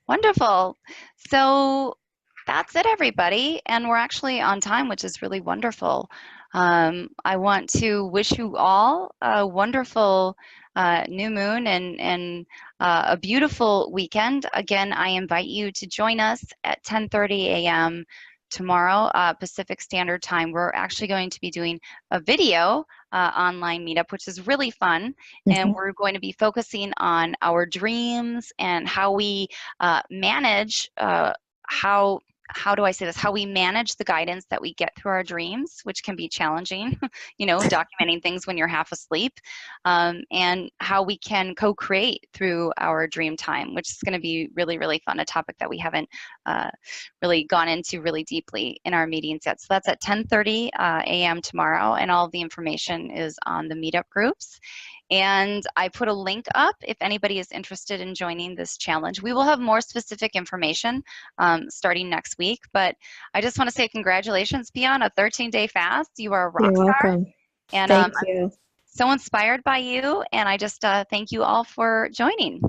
[SPEAKER 1] Wonderful. So that's it, everybody. And we're actually on time, which is really wonderful. I want to wish you all a wonderful new moon and a beautiful weekend. Again, I invite you to join us at 10:30 a.m. tomorrow, Pacific Standard Time. We're actually going to be doing a video online meetup, which is really fun. And we're going to be focusing on our dreams and how we manage how do I say this? How we manage the guidance that we get through our dreams, which can be challenging, you know, documenting things when you're half asleep, and how we can co-create through our dream time, which is going to be really, really fun, a topic that we haven't really gone into really deeply in our meetings yet. So that's at 10:30 a.m. tomorrow, and all of the information is on the meetup groups. And I put a link up if anybody is interested in joining this challenge. We will have more specific information starting next week, but I just want to say congratulations, Pia, on a 13-day fast. You are a rock
[SPEAKER 2] You're
[SPEAKER 1] star.
[SPEAKER 2] welcome.
[SPEAKER 1] And
[SPEAKER 2] Thank
[SPEAKER 1] I'm
[SPEAKER 2] you.
[SPEAKER 1] so inspired by you, and I just thank you all for joining.